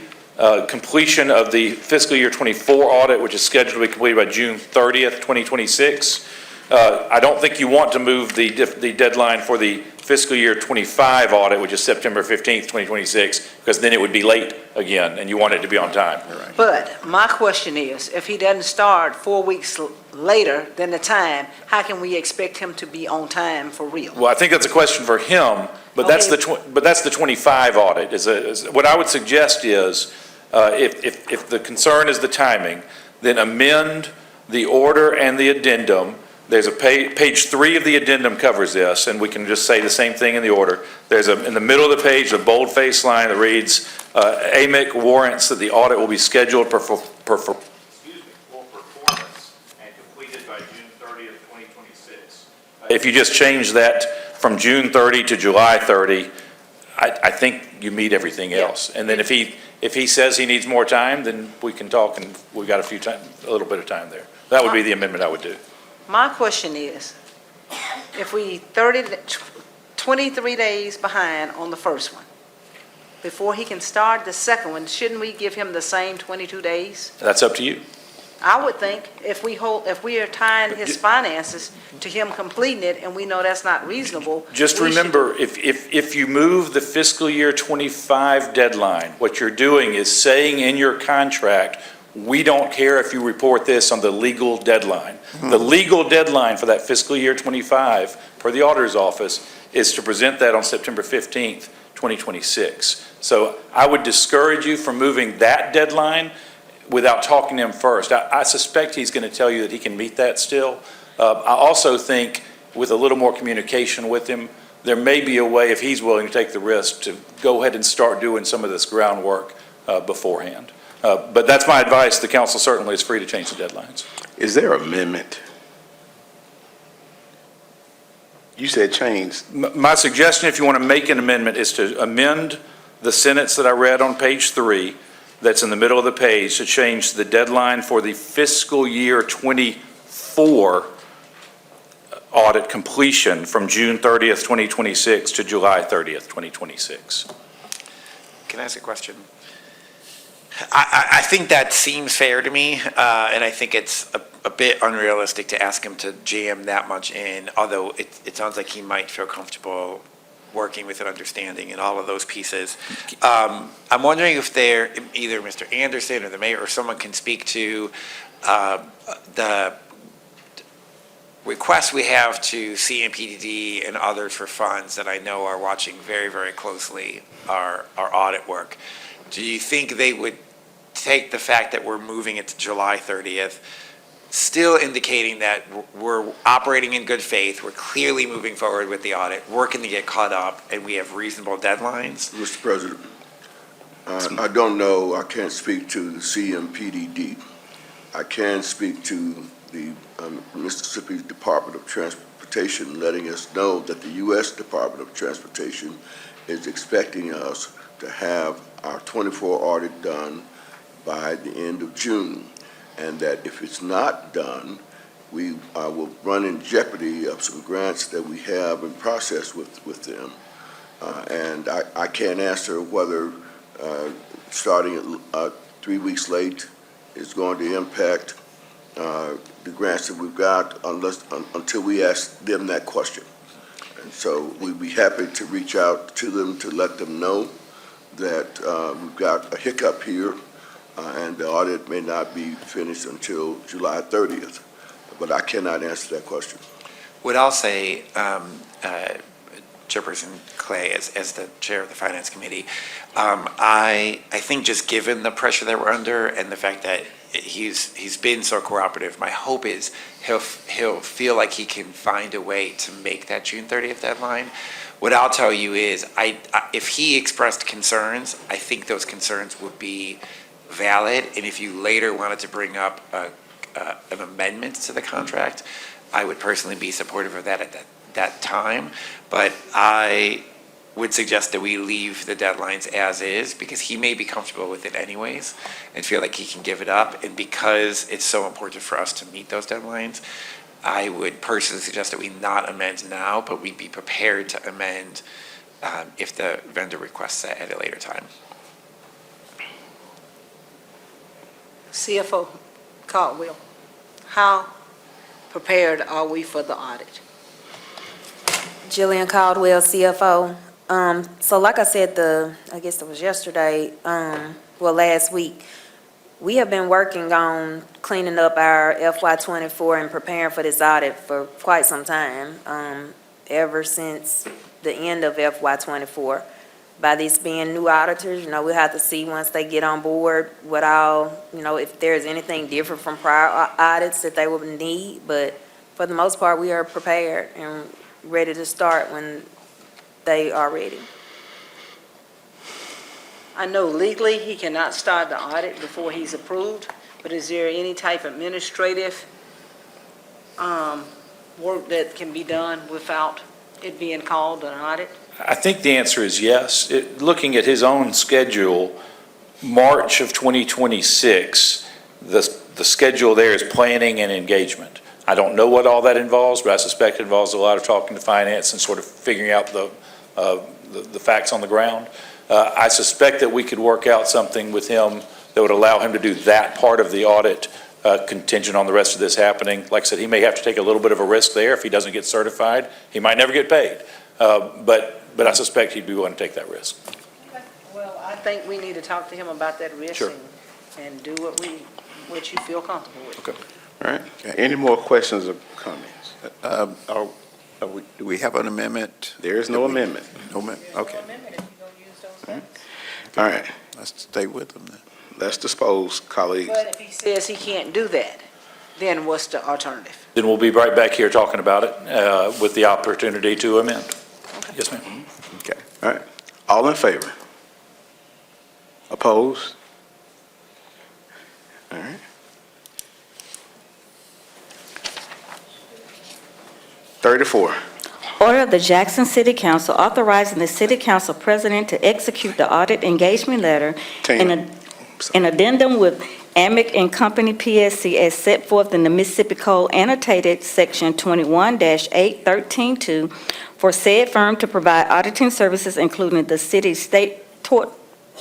R: completion of the fiscal year 24 audit, which is scheduled to be completed by June 30th, 2026. I don't think you want to move the deadline for the fiscal year 25 audit, which is September 15th, 2026, because then it would be late again, and you want it to be on time.
N: But my question is, if he doesn't start 4 weeks later than the time, how can we expect him to be on time for real?
R: Well, I think that's a question for him, but that's the 25 audit. What I would suggest is, if the concern is the timing, then amend the order and the addendum. There's a page 3 of the addendum covers this, and we can just say the same thing in the order. There's in the middle of the page, a bold-faced line that reads, AMIC warrants that the audit will be scheduled for performance and completed by June 30th, 2026. If you just change that from June 30 to July 30, I think you meet everything else. And then if he says he needs more time, then we can talk, and we've got a little bit of time there. That would be the amendment I would do.
N: My question is, if we 23 days behind on the first one, before he can start the second one, shouldn't we give him the same 22 days?
R: That's up to you.
N: I would think if we are tying his finances to him completing it, and we know that's not reasonable.
R: Just
N: we should-
R: remember, if you move the fiscal year 25 deadline, what you're doing is saying in your contract, we don't care if you report this on the legal deadline. The legal deadline for that fiscal year 25, per the auditor's office, is to present that on September 15th, 2026. So I would discourage you from moving that deadline without talking to him first. I suspect he's going to tell you that he can meet that still. I also think with a little more communication with him, there may be a way, if he's willing to take the risk, to go ahead and start doing some of this groundwork beforehand. But that's my advice. The council certainly is free to change the deadlines.
A: Is there amendment? You said change.
R: My suggestion, if you want to make an amendment, is to amend the sentence that I read on page 3, that's in the middle of the page, to change the deadline for the fiscal year 24 audit completion from June 30th, 2026 to July 30th, 2026.
J: Can I ask a question? I think that seems fair to me, and I think it's a bit unrealistic to ask him to jam that much in, although it sounds like he might feel comfortable working with an understanding and all of those pieces. I'm wondering if either Mr. Anderson or the mayor or someone can speak to the requests we have to CMPDD and others for funds that I know are watching very, very closely our audit work. Do you think they would take the fact that we're moving it to July 30th, still indicating that we're operating in good faith, we're clearly moving forward with the audit, working to get caught up, and we have reasonable deadlines?
Q: Mr. President, I don't know, I can't speak to the CMPDD. I can speak to the Mississippi Department of Transportation, letting us know that the U.S. Department of Transportation is expecting us to have our 24 audit done by the end of June, and that if it's not done, we will run in jeopardy of some grants that we have in process with them. And I can't answer whether starting at 3 weeks late is going to impact the grants that we've got until we ask them that question. And so we'd be happy to reach out to them to let them know that we've got a hiccup here, and the audit may not be finished until July 30th. But I cannot answer that question.
J: What I'll say, Chairperson Clay as the chair of the Finance Committee. I think just given the pressure that we're under and the fact that he's been so cooperative, my hope is he'll feel like he can find a way to make that June 30th deadline. What I'll tell you is, if he expressed concerns, I think those concerns would be valid, and if you later wanted to bring up an amendment to the contract, I would personally be supportive of that at that time. But I would suggest that we leave the deadlines as is, because he may be comfortable with it anyways and feel like he can give it up. And because it's so important for us to meet those deadlines, I would personally suggest that we not amend now, but we be prepared to amend if the vendor requests that at a later time.
N: CFO Caldwell, how prepared are we for the audit?
K: Jillian Caldwell, CFO. So like I said, I guess it was yesterday, last week, we have been working on cleaning up our FY24 and preparing for this audit for quite some time, ever since the end of FY24. By this being new auditors, we'll have to see once they get on board what if there's anything different from prior audits that they would need. But for the most part, we are prepared and ready to start when they are ready.
N: I know legally he cannot start the audit before he's approved, but is there any type of administrative work that can be done without it being called an audit?
R: I think the answer is yes. Looking at his own schedule, March of 2026, the schedule there is planning and engagement. I don't know what all that involves, but I suspect it involves a lot of talking to finance and sort of figuring out the facts on the ground. I suspect that we could work out something with him that would allow him to do that part of the audit contingent on the rest of this happening. Like I said, he may have to take a little bit of a risk there if he doesn't get certified. He might never get paid. But I suspect he'd be willing to take that risk.
N: Well, I think we need to talk to him about that risk.
R: Sure.
N: And do what you feel comfortable with.
R: Okay.
A: All right. Any more questions or comments?
B: Do we have an amendment?
A: There is no amendment.
B: No amendment, okay.
A: All right.
B: Let's stay with them then.
A: Let's dispose, colleagues.
N: But if he says he can't do that, then what's the alternative?
R: Then we'll be right back here talking about it with the opportunity to amend. Yes, ma'am.
A: Okay. All right. All in favor? Opposed? All right. $34.
L: Order of the Jackson City Council authorizing the City Council President to execute the audit engagement letter in addendum with Amick and Company PSC as set forth in the Mississippi Code annotated Section 21-813-2 for said firm to provide auditing services, including the city's state tort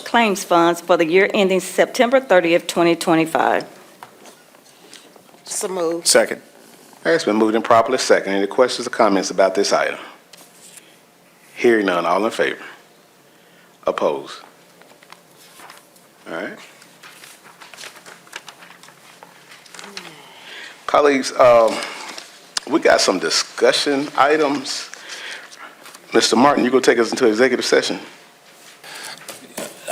L: claims funds for the year ending September 30th, 2025.
N: So moved.
B: Second.
A: All right, it's been moved and properly second. Any questions or comments about this item? Hearing none, all in favor? Opposed? All right. Colleagues, we got some discussion items. Mr. Martin, you going to take us into executive session?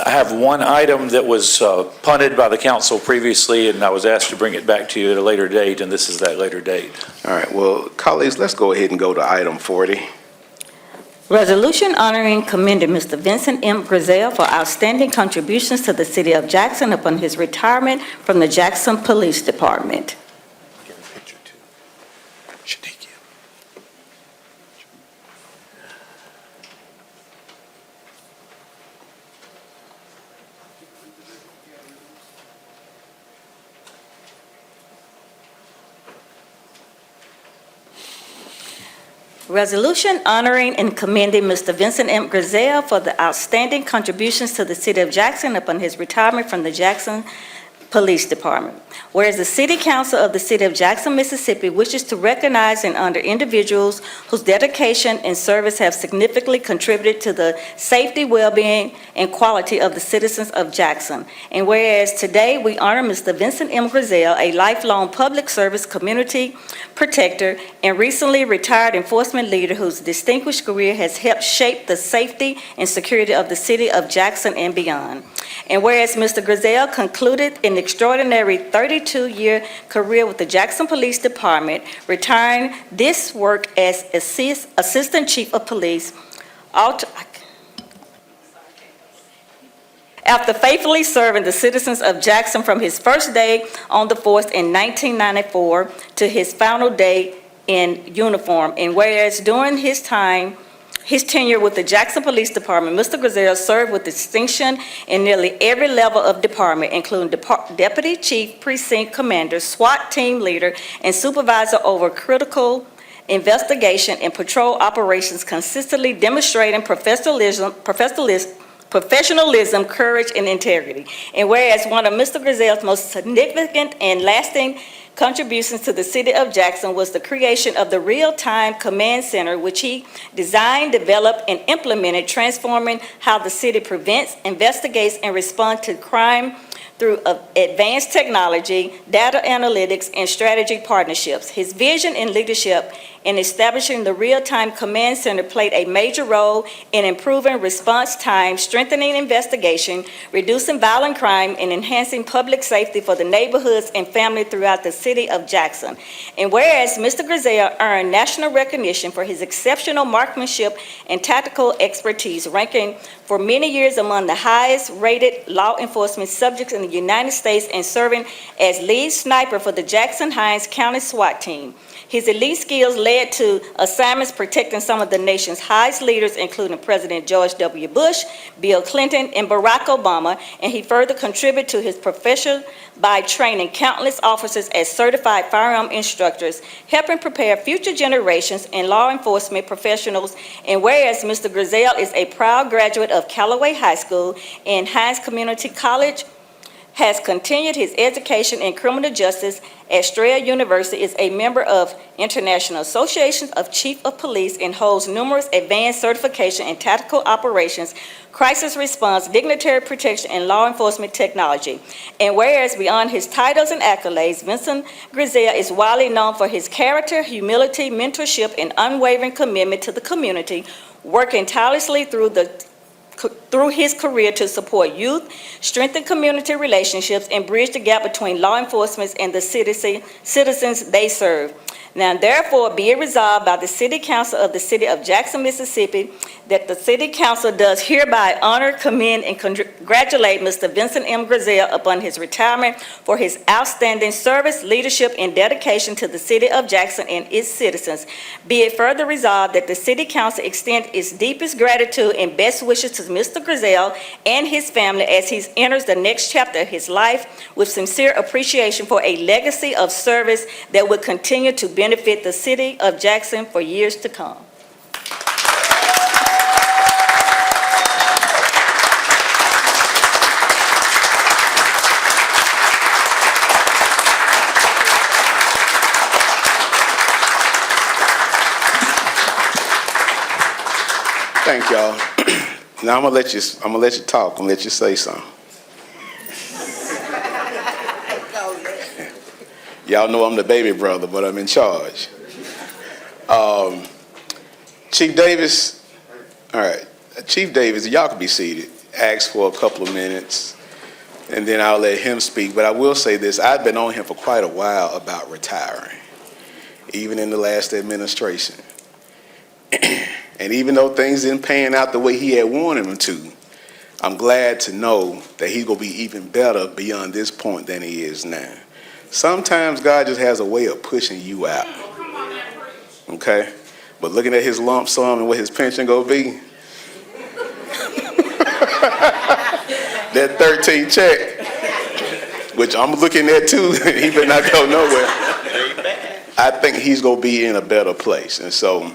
R: I have one item that was punted by the council previously, and I was asked to bring it back to you at a later date, and this is that later date.
A: All right, well, colleagues, let's go ahead and go to item 40.
L: Resolution honoring and commending Mr. Vincent M. Griselle for outstanding contributions to the city of Jackson upon his retirement from the Jackson Police Department.
B: Get a picture too. Shanikia.
L: Resolution honoring and commending Mr. Vincent M. Griselle for the outstanding contributions to the city of Jackson upon his retirement from the Jackson Police Department. Whereas the City Council of the City of Jackson, Mississippi wishes to recognize and honor individuals whose dedication and service have significantly contributed to the safety, well-being, and quality of the citizens of Jackson. And whereas today we honor Mr. Vincent M. Griselle, a lifelong public service community protector and recently retired enforcement leader whose distinguished career has helped shape the safety and security of the city of Jackson and beyond. And whereas Mr. Griselle concluded an extraordinary 32-year career with the Jackson Police Department, retiring this work as Assistant Chief of Police, after faithfully serving the citizens of Jackson from his first day on the force in 1994 to his final day in uniform. And whereas during his tenure with the Jackson Police Department, Mr. Griselle served with distinction in nearly every level of department, including Deputy Chief Precinct Commander, SWAT team leader, and supervisor over critical investigation and patrol operations, consistently demonstrating professionalism, courage, and integrity. And whereas one of Mr. Griselle's most significant and lasting contributions to the city of Jackson was the creation of the Real-Time Command Center, which he designed, developed, and implemented, transforming how the city prevents, investigates, and responds to crime through advanced technology, data analytics, and strategy partnerships. His vision and leadership in establishing the Real-Time Command Center played a major role in improving response time, strengthening investigation, reducing violent crime, and enhancing public safety for the neighborhoods and family throughout the city of Jackson. And whereas Mr. Griselle earned national recognition for his exceptional marksmanship and tactical expertise, ranking for many years among the highest-rated law enforcement subjects in the United States and serving as lead sniper for the Jackson-Hinds County SWAT team. His elite skills led to assignments protecting some of the nation's highest leaders, including President George W. Bush, Bill Clinton, and Barack Obama, and he further contributed to his profession by training countless officers as certified firearm instructors, helping prepare future generations and law enforcement professionals. And whereas Mr. Griselle is a proud graduate of Callaway High School and Hinds Community College, has continued his education in criminal justice at Strayer University, is a member of International Association of Chief of Police, and holds numerous advanced certification in tactical operations, crisis response, dignitary protection, and law enforcement technology. And whereas beyond his titles and accolades, Vincent Griselle is widely known for his character, humility, mentorship, and unwavering commitment to the community, working tirelessly through his career to support youth, strengthen community relationships, and bridge the gap between law enforcement and the citizens they serve. Now therefore be it resolved by the City Council of the City of Jackson, Mississippi, that the City Council does hereby honor, commend, and congratulate Mr. Vincent M. Griselle upon his retirement for his outstanding service, leadership, and dedication to the City of Jackson and its citizens. Be it further resolved that the City Council extend its deepest gratitude and best wishes to Mr. Griselle and his family as he enters the next chapter of his life, with sincere appreciation for a legacy of service that will continue to benefit the City of Jackson for years to come.
A: Thank y'all. Now I'm gonna let you talk. I'm gonna let you say something. Y'all know I'm the baby brother, but I'm in charge. Chief Davis, all right. Chief Davis, y'all can be seated. Ask for a couple of minutes, and then I'll let him speak. But I will say this, I've been on him for quite a while about retiring, even in the last administration. And even though things didn't pan out the way he had wanted them to, I'm glad to know that he's going to be even better beyond this point than he is now. Sometimes God just has a way of pushing you out. Okay? But looking at his lump sum and what his pension going to be, that 13 check, which I'm looking at too, he better not go nowhere. I think he's going to be in a better place. And so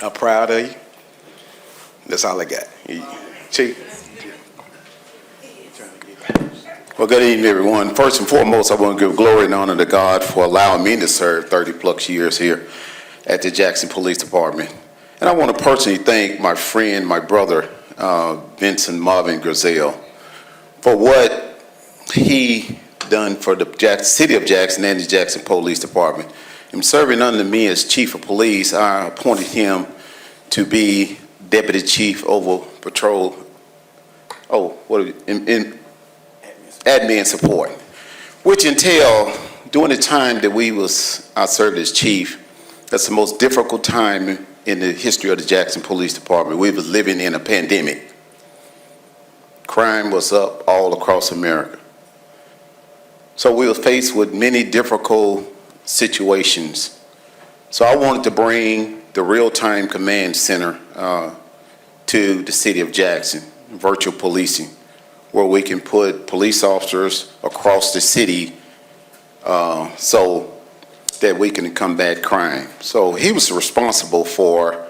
A: I'm proud of you. That's all I got. Chief.
S: Well, good evening, everyone. First and foremost, I want to give glory and honor to God for allowing me to serve 30-plus years here at the Jackson Police Department. And I want to personally thank my friend, my brother, Vincent Marvin Griselle, for what he done for the City of Jackson and the Jackson Police Department. In serving under me as Chief of Police, I appointed him to be Deputy Chief over Patrol, in admin support, which entail during the time that I served as chief, that's the most difficult time in the history of the Jackson Police Department. We was living in a pandemic. Crime was up all across America. So we were faced with many difficult situations. So I wanted to bring the real-time command center to the city of Jackson, virtual policing, where we can put police officers across the city so that we can combat crime. So he was responsible for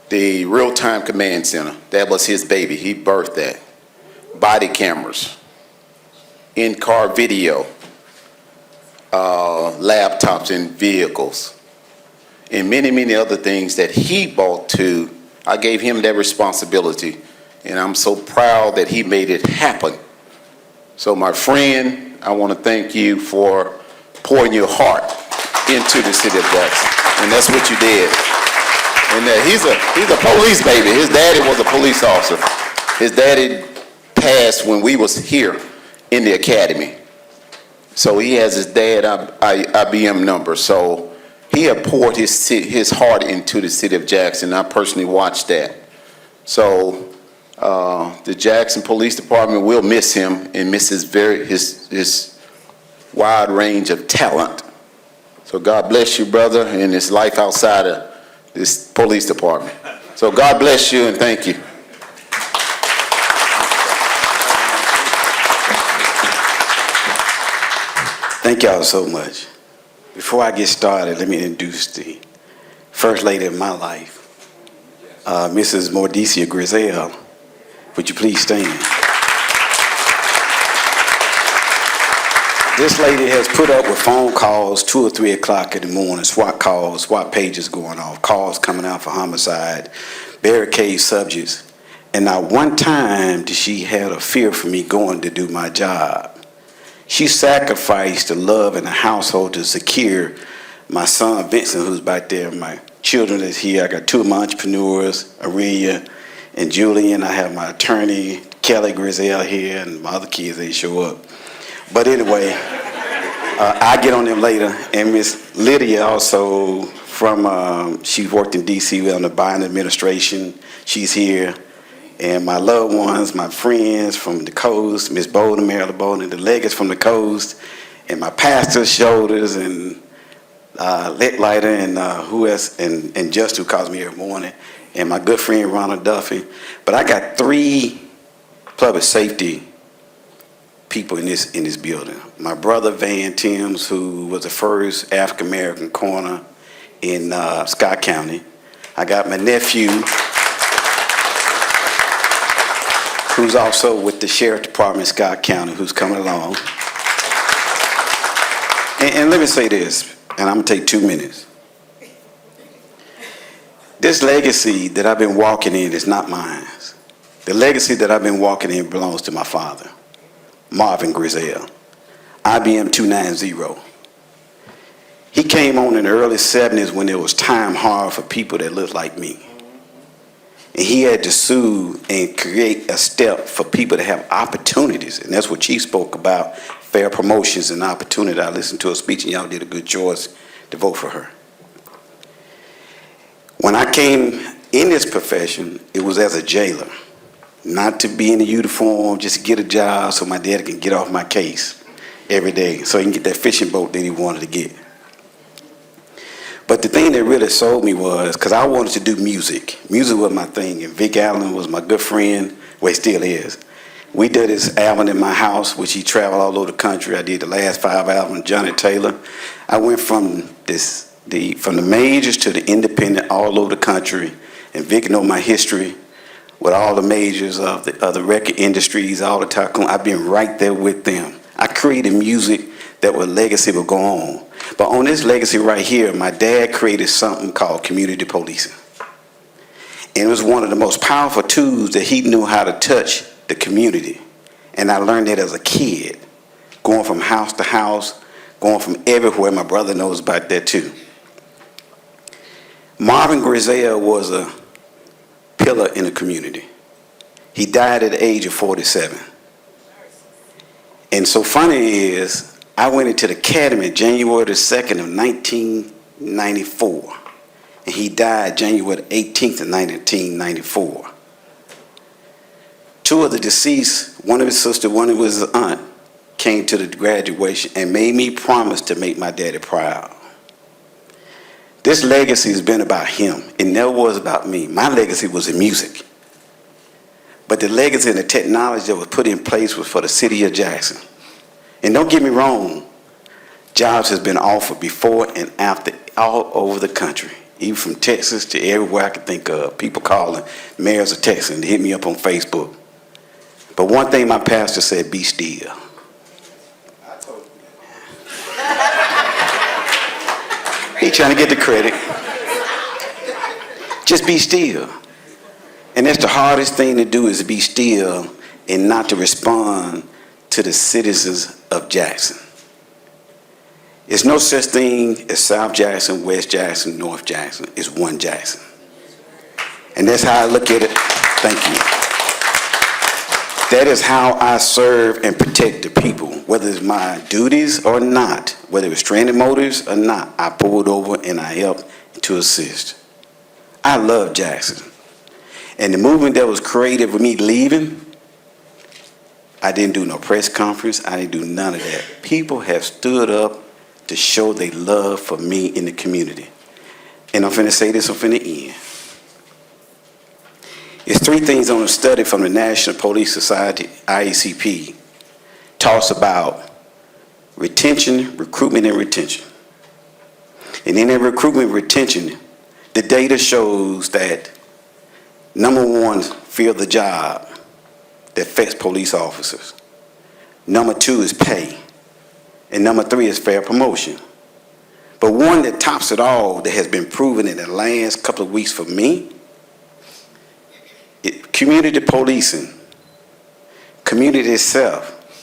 S: the real-time command center. That was his baby. He birthed that. Body cameras, in-car video, laptops in vehicles, and many, many other things that he brought to. I gave him that responsibility. And I'm so proud that he made it happen. So my friend, I want to thank you for pouring your heart into the city of Jackson. And that's what you did. And he's a police baby. His daddy was a police officer. His daddy passed when we was here in the academy. So he has his dad IBM number. So he had poured his heart into the city of Jackson. I personally watched that. So the Jackson Police Department will miss him and miss his wide range of talent. So God bless you, brother, and his life outside of this police department. So God bless you and thank you.
T: Thank y'all so much. Before I get started, let me introduce the first lady of my life, Mrs. Mordicia Griselle. Would you please stand? This lady has put up with phone calls 2 or 3 o'clock in the morning, SWAT calls, SWAT pages going off, calls coming out for homicide, barricade subjects. And not one time did she have a fear for me going to do my job. She sacrificed the love in the household to secure my son Vincent, who's back there, my children that's here. I got 2 of my entrepreneurs, Aurelia and Julian. I have my attorney, Kelly Griselle, here, and my other kids, they show up. But anyway, I'll get on them later. And Miss Lydia also she worked in D.C. on the Biden administration. She's here. And my loved ones, my friends from the coast, Miss Bolden, Marilyn Bolden, the Legates from the coast, and my pastor's shoulders, and Lit Lighter, and who else, and Just who calls me every morning, and my good friend Ronald Duffy. But I got 3 public safety people in this building. My brother Van Timms, who was the first African American coroner in Scott County. I got my nephew, who's also with the Sheriff Department in Scott County, who's coming along. And let me say this, and I'm gonna take 2 minutes. This legacy that I've been walking in is not mine. The legacy that I've been walking in belongs to my father, Marvin Griselle, IBM 290. He came on in the early 70s when it was time hard for people that looked like me. And he had to sue and create a step for people to have opportunities. And that's what Chief spoke about, fair promotions and opportunity. I listened to her speech and y'all did a good choice to vote for her. When I came in this profession, it was as a jailer. Not to be in the uniform, just to get a job so my dad can get off my case every day so he can get that fishing boat that he wanted to get. But the thing that really sold me was, because I wanted to do music. Music was my thing, and Vic Allen was my good friend, well, he still is. We did his album in my house, which he traveled all over the country. I did the last 5 albums, Johnny Taylor. I went from the majors to the independent all over the country, and Vic know my history with all the majors of the record industries, all the tycoon. I've been right there with them. I created music that was legacy will go on. But on this legacy right here, my dad created something called community policing. And it was one of the most powerful tools that he knew how to touch the community. And I learned that as a kid, going from house to house, going from everywhere. My brother knows about that too. Marvin Grizel was a pillar in the community. He died at the age of 47. And so funny is, I went into the academy January the 2nd of 1994. And he died January 18th of 1994. Two of the deceased, one of his sister, one of his aunt, came to the graduation and made me promise to make my daddy proud. This legacy has been about him. It never was about me. My legacy was in music. But the legacy and the technology that was put in place was for the city of Jackson. And don't get me wrong, jobs has been offered before and after all over the country, even from Texas to everywhere I could think of. People calling mayors of Texas and hit me up on Facebook. But one thing my pastor said, be still. He trying to get the credit. Just be still. And that's the hardest thing to do, is to be still and not to respond to the citizens of Jackson. There's no such thing as South Jackson, West Jackson, North Jackson. It's one Jackson. And that's how I look at it. Thank you. That is how I serve and protect the people, whether it's my duties or not, whether it's stranded motors or not. I pulled over and I helped to assist. I love Jackson. And the movement that was created with me leaving, I didn't do no press conference. I didn't do none of that. People have stood up to show their love for me in the community. And I'm finna say this, I'm finna end. It's three things on a study from the National Police Society, IACP, talks about retention, recruitment, and retention. And in that recruitment and retention, the data shows that number one, fear of the job that affects police officers. Number two is pay. And number three is fair promotion. But one that tops it all, that has been proven in the last couple of weeks for me, community policing, community itself,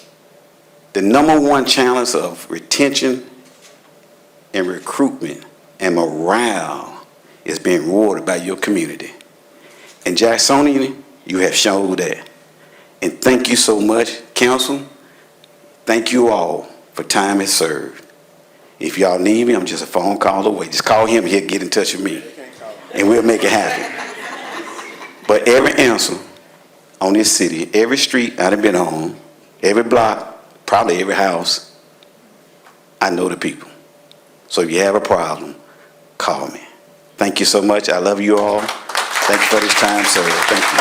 T: the number one challenge of retention and recruitment and morale is being rewarded by your community. And Jacksonian, you have shown that. And thank you so much, council. Thank you all for time is served. If y'all need me, I'm just a phone call away. Just call him, he'll get in touch with me. And we'll make it happen. But every answer on this city, every street I've been on, every block, probably every house, I know the people. So if you have a problem, call me. Thank you so much. I love you all. Thank you for this time, sir. Thank you.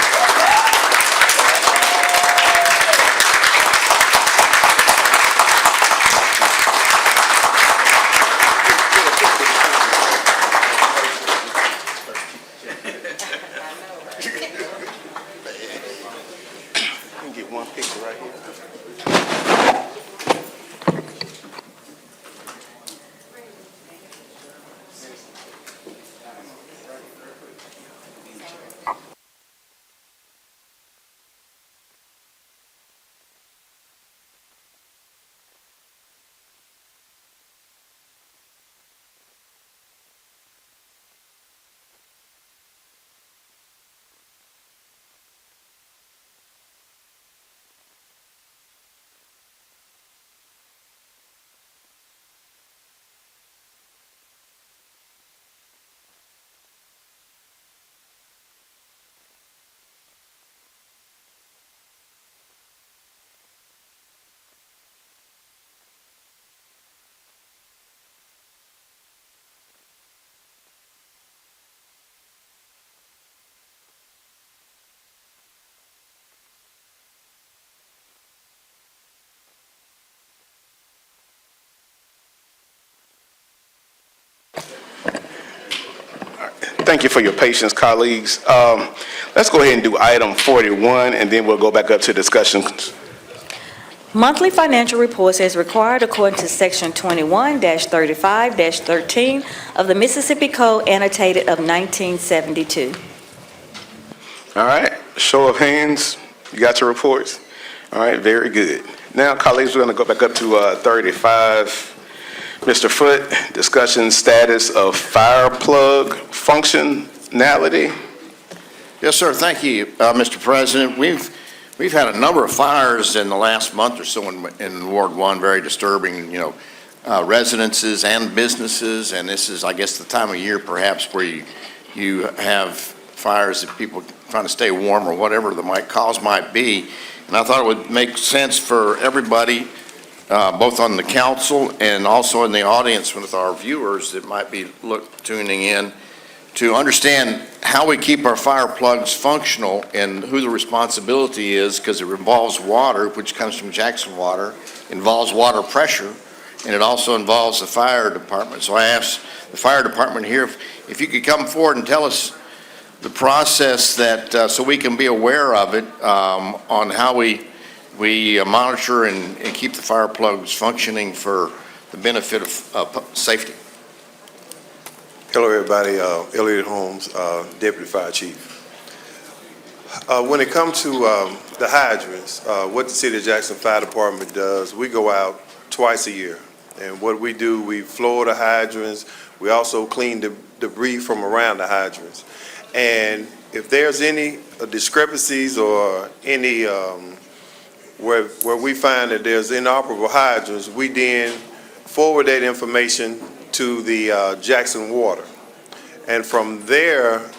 A: Get one picture right here. thank you for your patience, colleagues. Let's go ahead and do item 41, and then we'll go back up to discussions.
L: Monthly financial reports as required according to Section 21-35-13 of the Mississippi Code annotated of 1972.
A: All right, show of hands. You got your reports? All right, very good. Now, colleagues, we're going to go back up to 35. Mr. Foote, discussion status of fire plug functionality.
O: Yes, sir. Thank you, Mr. President. We've had a number of fires in the last month or so in Ward 1, very disturbing, residences and businesses, and this is, I guess, the time of year perhaps where you have fires that people trying to stay warm or whatever the cause might be. And I thought it would make sense for everybody, both on the council and also in the audience with our viewers that might be tuning in, to understand how we keep our fire plugs functional and who the responsibility is, because it involves water, which comes from Jackson Water, involves water pressure, and it also involves the fire department. So I asked the fire department here if you could come forward and tell us the process that, so we can be aware of it, on how we monitor and keep the fire plugs functioning for the benefit of safety.
U: Hello, everybody. Elliot Holmes, Deputy Fire Chief. When it comes to the hydrants, what the City of Jackson Fire Department does, we go out twice a year. And what we do, we floor the hydrants. We also clean the debris from around the hydrants. And if there's any discrepancies or any where we find that there's inoperable hydrants, we then forward that information to the Jackson Water. And from there,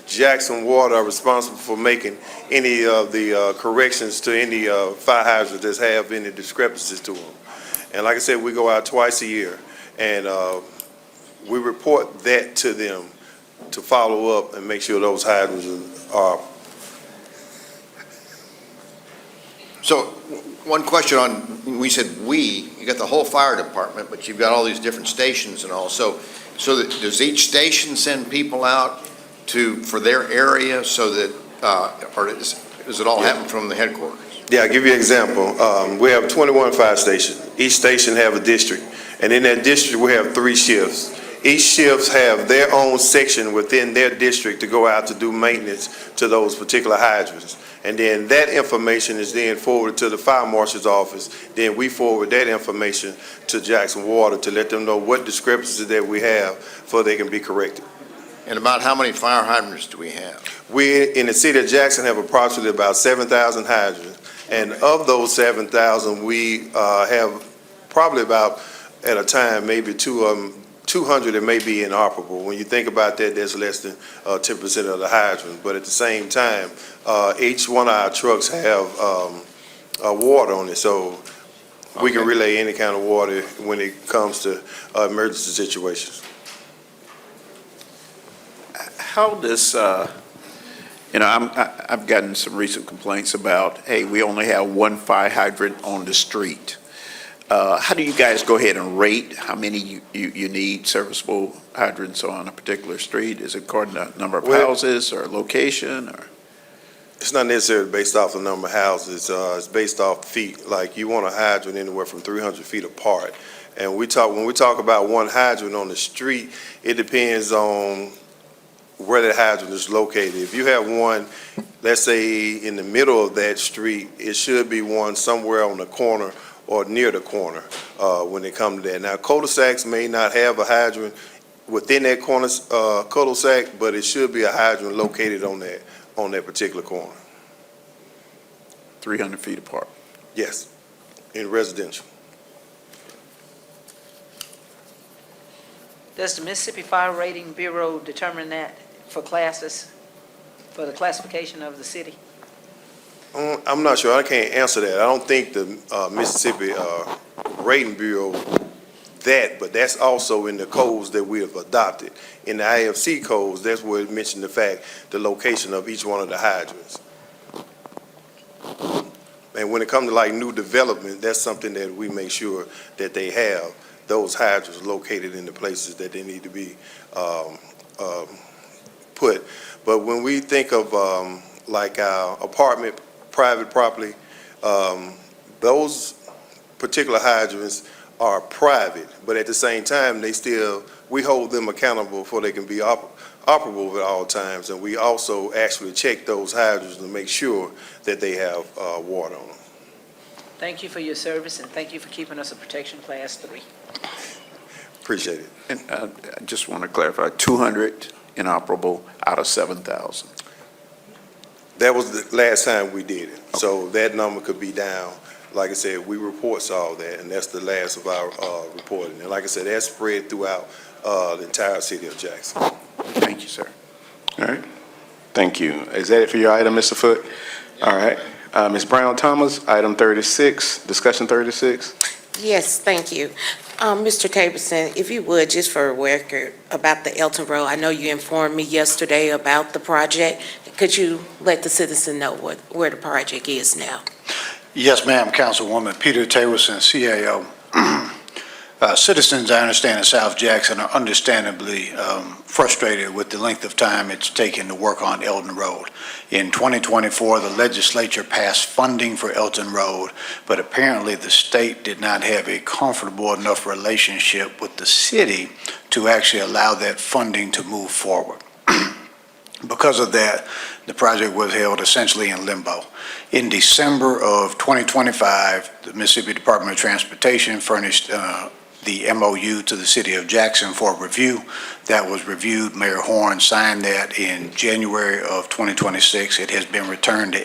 U: Jackson Water are responsible for making any of the corrections to any fire hydrants that have any discrepancies to them. And like I said, we go out twice a year, and we report that to them to follow up and make sure those hydrants are.
O: So one question on, we said you got the whole fire department, but you've got all these different stations and all. So does each station send people out for their area so that, or does it all happen from the headquarters?
U: Yeah, I'll give you an example. We have 21 fire stations. Each station have a district. And in that district, we have 3 shifts. Each shifts have their own section within their district to go out to do maintenance to those particular hydrants. And then that information is then forwarded to the fire marshal's office. Then we forward that information to Jackson Water to let them know what discrepancies that we have so they can be corrected.
O: And about how many fire hydrants do we have?
U: We, in the city of Jackson, have approximately about 7,000 hydrants. And of those 7,000, we have probably about, at a time, maybe 200 that may be inoperable. When you think about that, that's less than 10% of the hydrants. But at the same time, each one of our trucks have water on it, so we can relay any kind of water when it comes to emergency situations.
V: How does, I've gotten some recent complaints about, hey, we only have one fire hydrant on the street. How do you guys go ahead and rate how many you need serviceable hydrants on a particular street? Is it according to number of houses or location, or?
U: It's not necessarily based off the number of houses. It's based off feet. Like, you want a hydrant anywhere from 300 feet apart. And when we talk about one hydrant on the street, it depends on where the hydrant is located. If you have one, let's say in the middle of that street, it should be one somewhere on the corner or near the corner when they come to that. Now, cul-de-sacs may not have a hydrant within that corner cul-de-sac, but it should be a hydrant located on that particular corner.
V: 300 feet apart?
U: Yes, in residential.
N: Does the Mississippi Fire Rating Bureau determine that for classes, for the classification of the city?
U: I'm not sure. I can't answer that. I don't think the Mississippi Rating Bureau but that's also in the codes that we have adopted. In the IFC codes, that's where it mentioned the location of each one of the hydrants. And when it comes to like new development, that's something that we make sure that they have those hydrants located in the places that they need to be put. But when we think of like our apartment, private property, those particular hydrants are private, but at the same time, we hold them accountable for they can be operable at all times, and we also actually check those hydrants to make sure that they have water on them.
N: Thank you for your service, and thank you for keeping us a protection class 3.
U: Appreciate it.
V: And I just want to clarify, 200 inoperable out of 7,000.
U: That was the last time we did it, so that number could be down. Like I said, we report all that, and that's the last of our reporting. And like I said, that's spread throughout the entire city of Jackson.
V: Thank you, sir.
A: All right, thank you. Is that it for your item, Mr. Foote? All right, Ms. Brown Thomas, item 36, discussion 36.
C: Yes, thank you. Mr. Tableson, if you would, just for a record about the Elton Road, I know you informed me yesterday about the project. Could you let the citizen know where the project is now?
F: Yes, ma'am, Councilwoman. Peter Tableson, CAO. Citizens, I understand, in South Jackson are understandably frustrated with the length of time it's taken to work on Elton Road. In 2024, the legislature passed funding for Elton Road, but apparently the state did not have a comfortable enough relationship with the city to actually allow that funding to move forward. Because of that, the project was held essentially in limbo. In December of 2025, the Mississippi Department of Transportation furnished the MOU to the city of Jackson for review. That was reviewed. Mayor Horn signed that in January of 2026. It has been returned to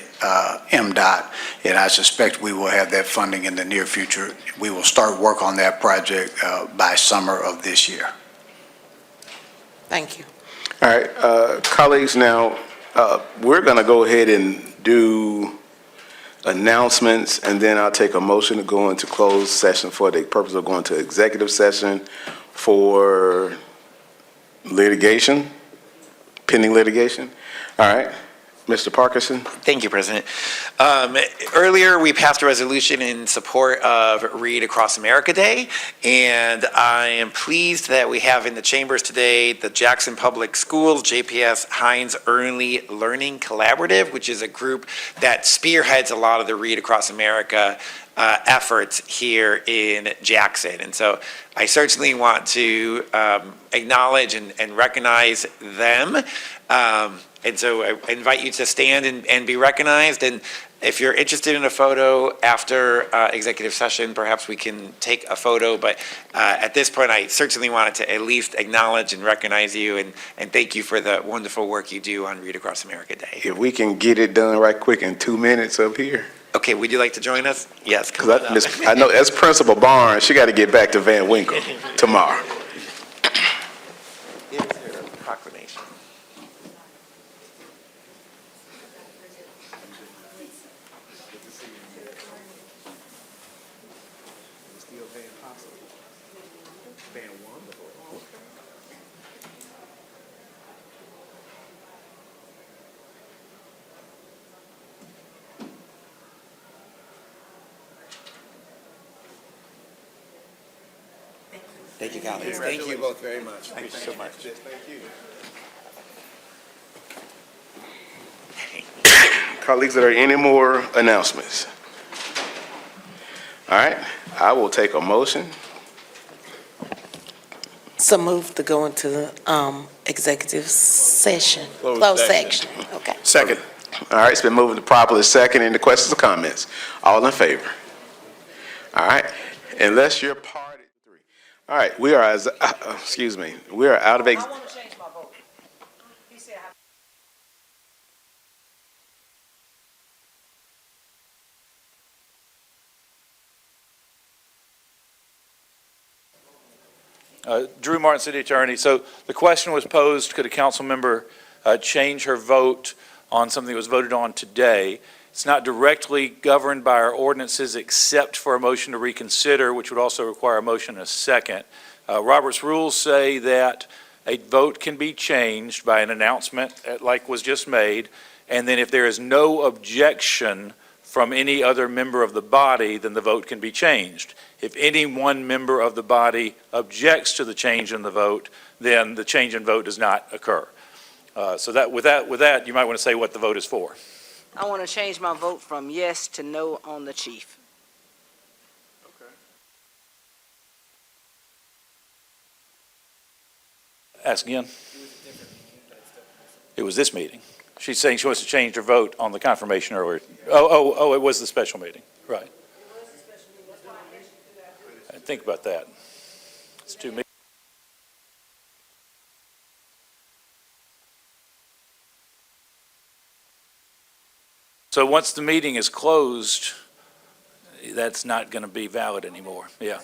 F: MDOT, and I suspect we will have that funding in the near future. We will start work on that project by summer of this year.
C: Thank you.
A: All right, colleagues, now, we're going to go ahead and do announcements, and then I'll take a motion to go into closed session for the purpose of going to executive session for litigation, pending litigation. All right, Mr. Parkinson.
J: Thank you, President. Earlier, we passed a resolution in support of Read Across America Day, and I am pleased that we have in the chambers today the Jackson Public Schools JPS Heinz Early Learning Collaborative, which is a group that spearheads a lot of the Read Across America efforts here in Jackson. And so I certainly want to acknowledge and recognize them. And so I invite you to stand and be recognized. And if you're interested in a photo after executive session, perhaps we can take a photo. But at this point, I certainly wanted to at least acknowledge and recognize you and thank you for the wonderful work you do on Read Across America Day.
A: If we can get it done right quick in 2 minutes up here.
J: Okay, would you like to join us? Yes.
A: I know that's Principal Barnes. She got to get back to Van Winkle tomorrow.
J: Is there a proclamation? Thank you, colleagues. Thank you both very much. Thank you so much.
A: Colleagues, are there any more announcements? All right, I will take a motion.
C: So move to go into executive session.
A: Closed
C: section. Okay.
A: Second. All right, it's been moved to properly second. Any questions or comments? All in favor? All right, unless you're party. All right, we are we are out of
N: I want to change my vote. He said
R: Drew Martin, City Attorney. So the question was posed, could a council member change her vote on something that was voted on today? It's not directly governed by our ordinances except for a motion to reconsider, which would also require a motion and a second. Robert's rules say that a vote can be changed by an announcement like was just made, and then if there is no objection from any other member of the body, then the vote can be changed. If any one member of the body objects to the change in the vote, then the change in vote does not occur. So that, with that, you might want to say what the vote is for.
N: I want to change my vote from yes to no on the chief.
R: Ask again. It was this meeting. She's saying she wants to change her vote on the confirmation earlier. Oh, it was the special meeting, right. Think about that. It's 2 meetings. So once the meeting is closed, that's not going to be valid anymore. Yeah.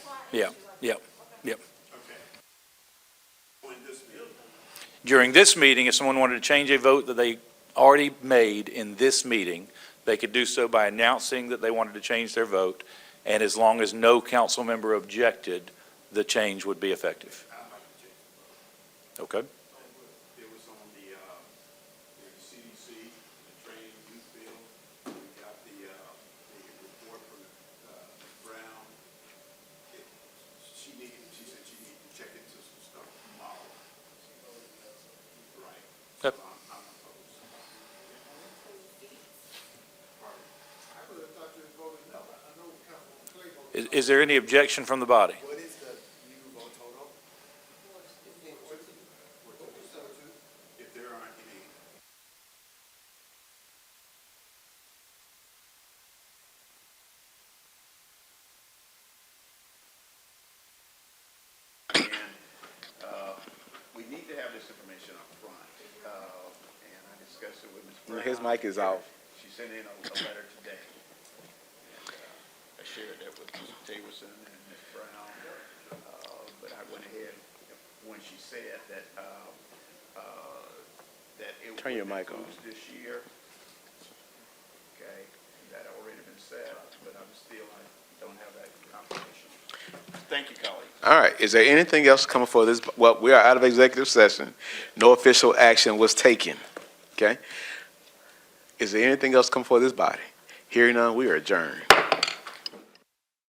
R: During this meeting, if someone wanted to change a vote that they already made in this meeting, they could do so by announcing that they wanted to change their vote, and as long as no council member objected, the change would be effective. Okay?
U: It was on the CDC, the training youth bill. We got the report from Brown. She said she needed to check into some stuff tomorrow. Right.
R: Yep.
U: So I'm opposed. I would have thought you had voted no. I know Councilman Clay voted.
R: Is there any objection from the body?
U: What is the new vote total? If there aren't any. And we need to have this information up front. And I discussed it with Ms. Brown.
A: His mic is off.
U: She sent in a letter today. And I shared that with Mr. Tableson and Ms. Brown. But I went ahead when she said that, that it
A: Turn your mic
U: would
A: on.
U: this year. Okay, that had already been said, but I don't have that confirmation. Thank you, colleagues.
A: All right, is there anything else coming for this? Well, we are out of executive session. No official action was taken, okay? Is there anything else coming for this body? Hearing none, we are adjourned.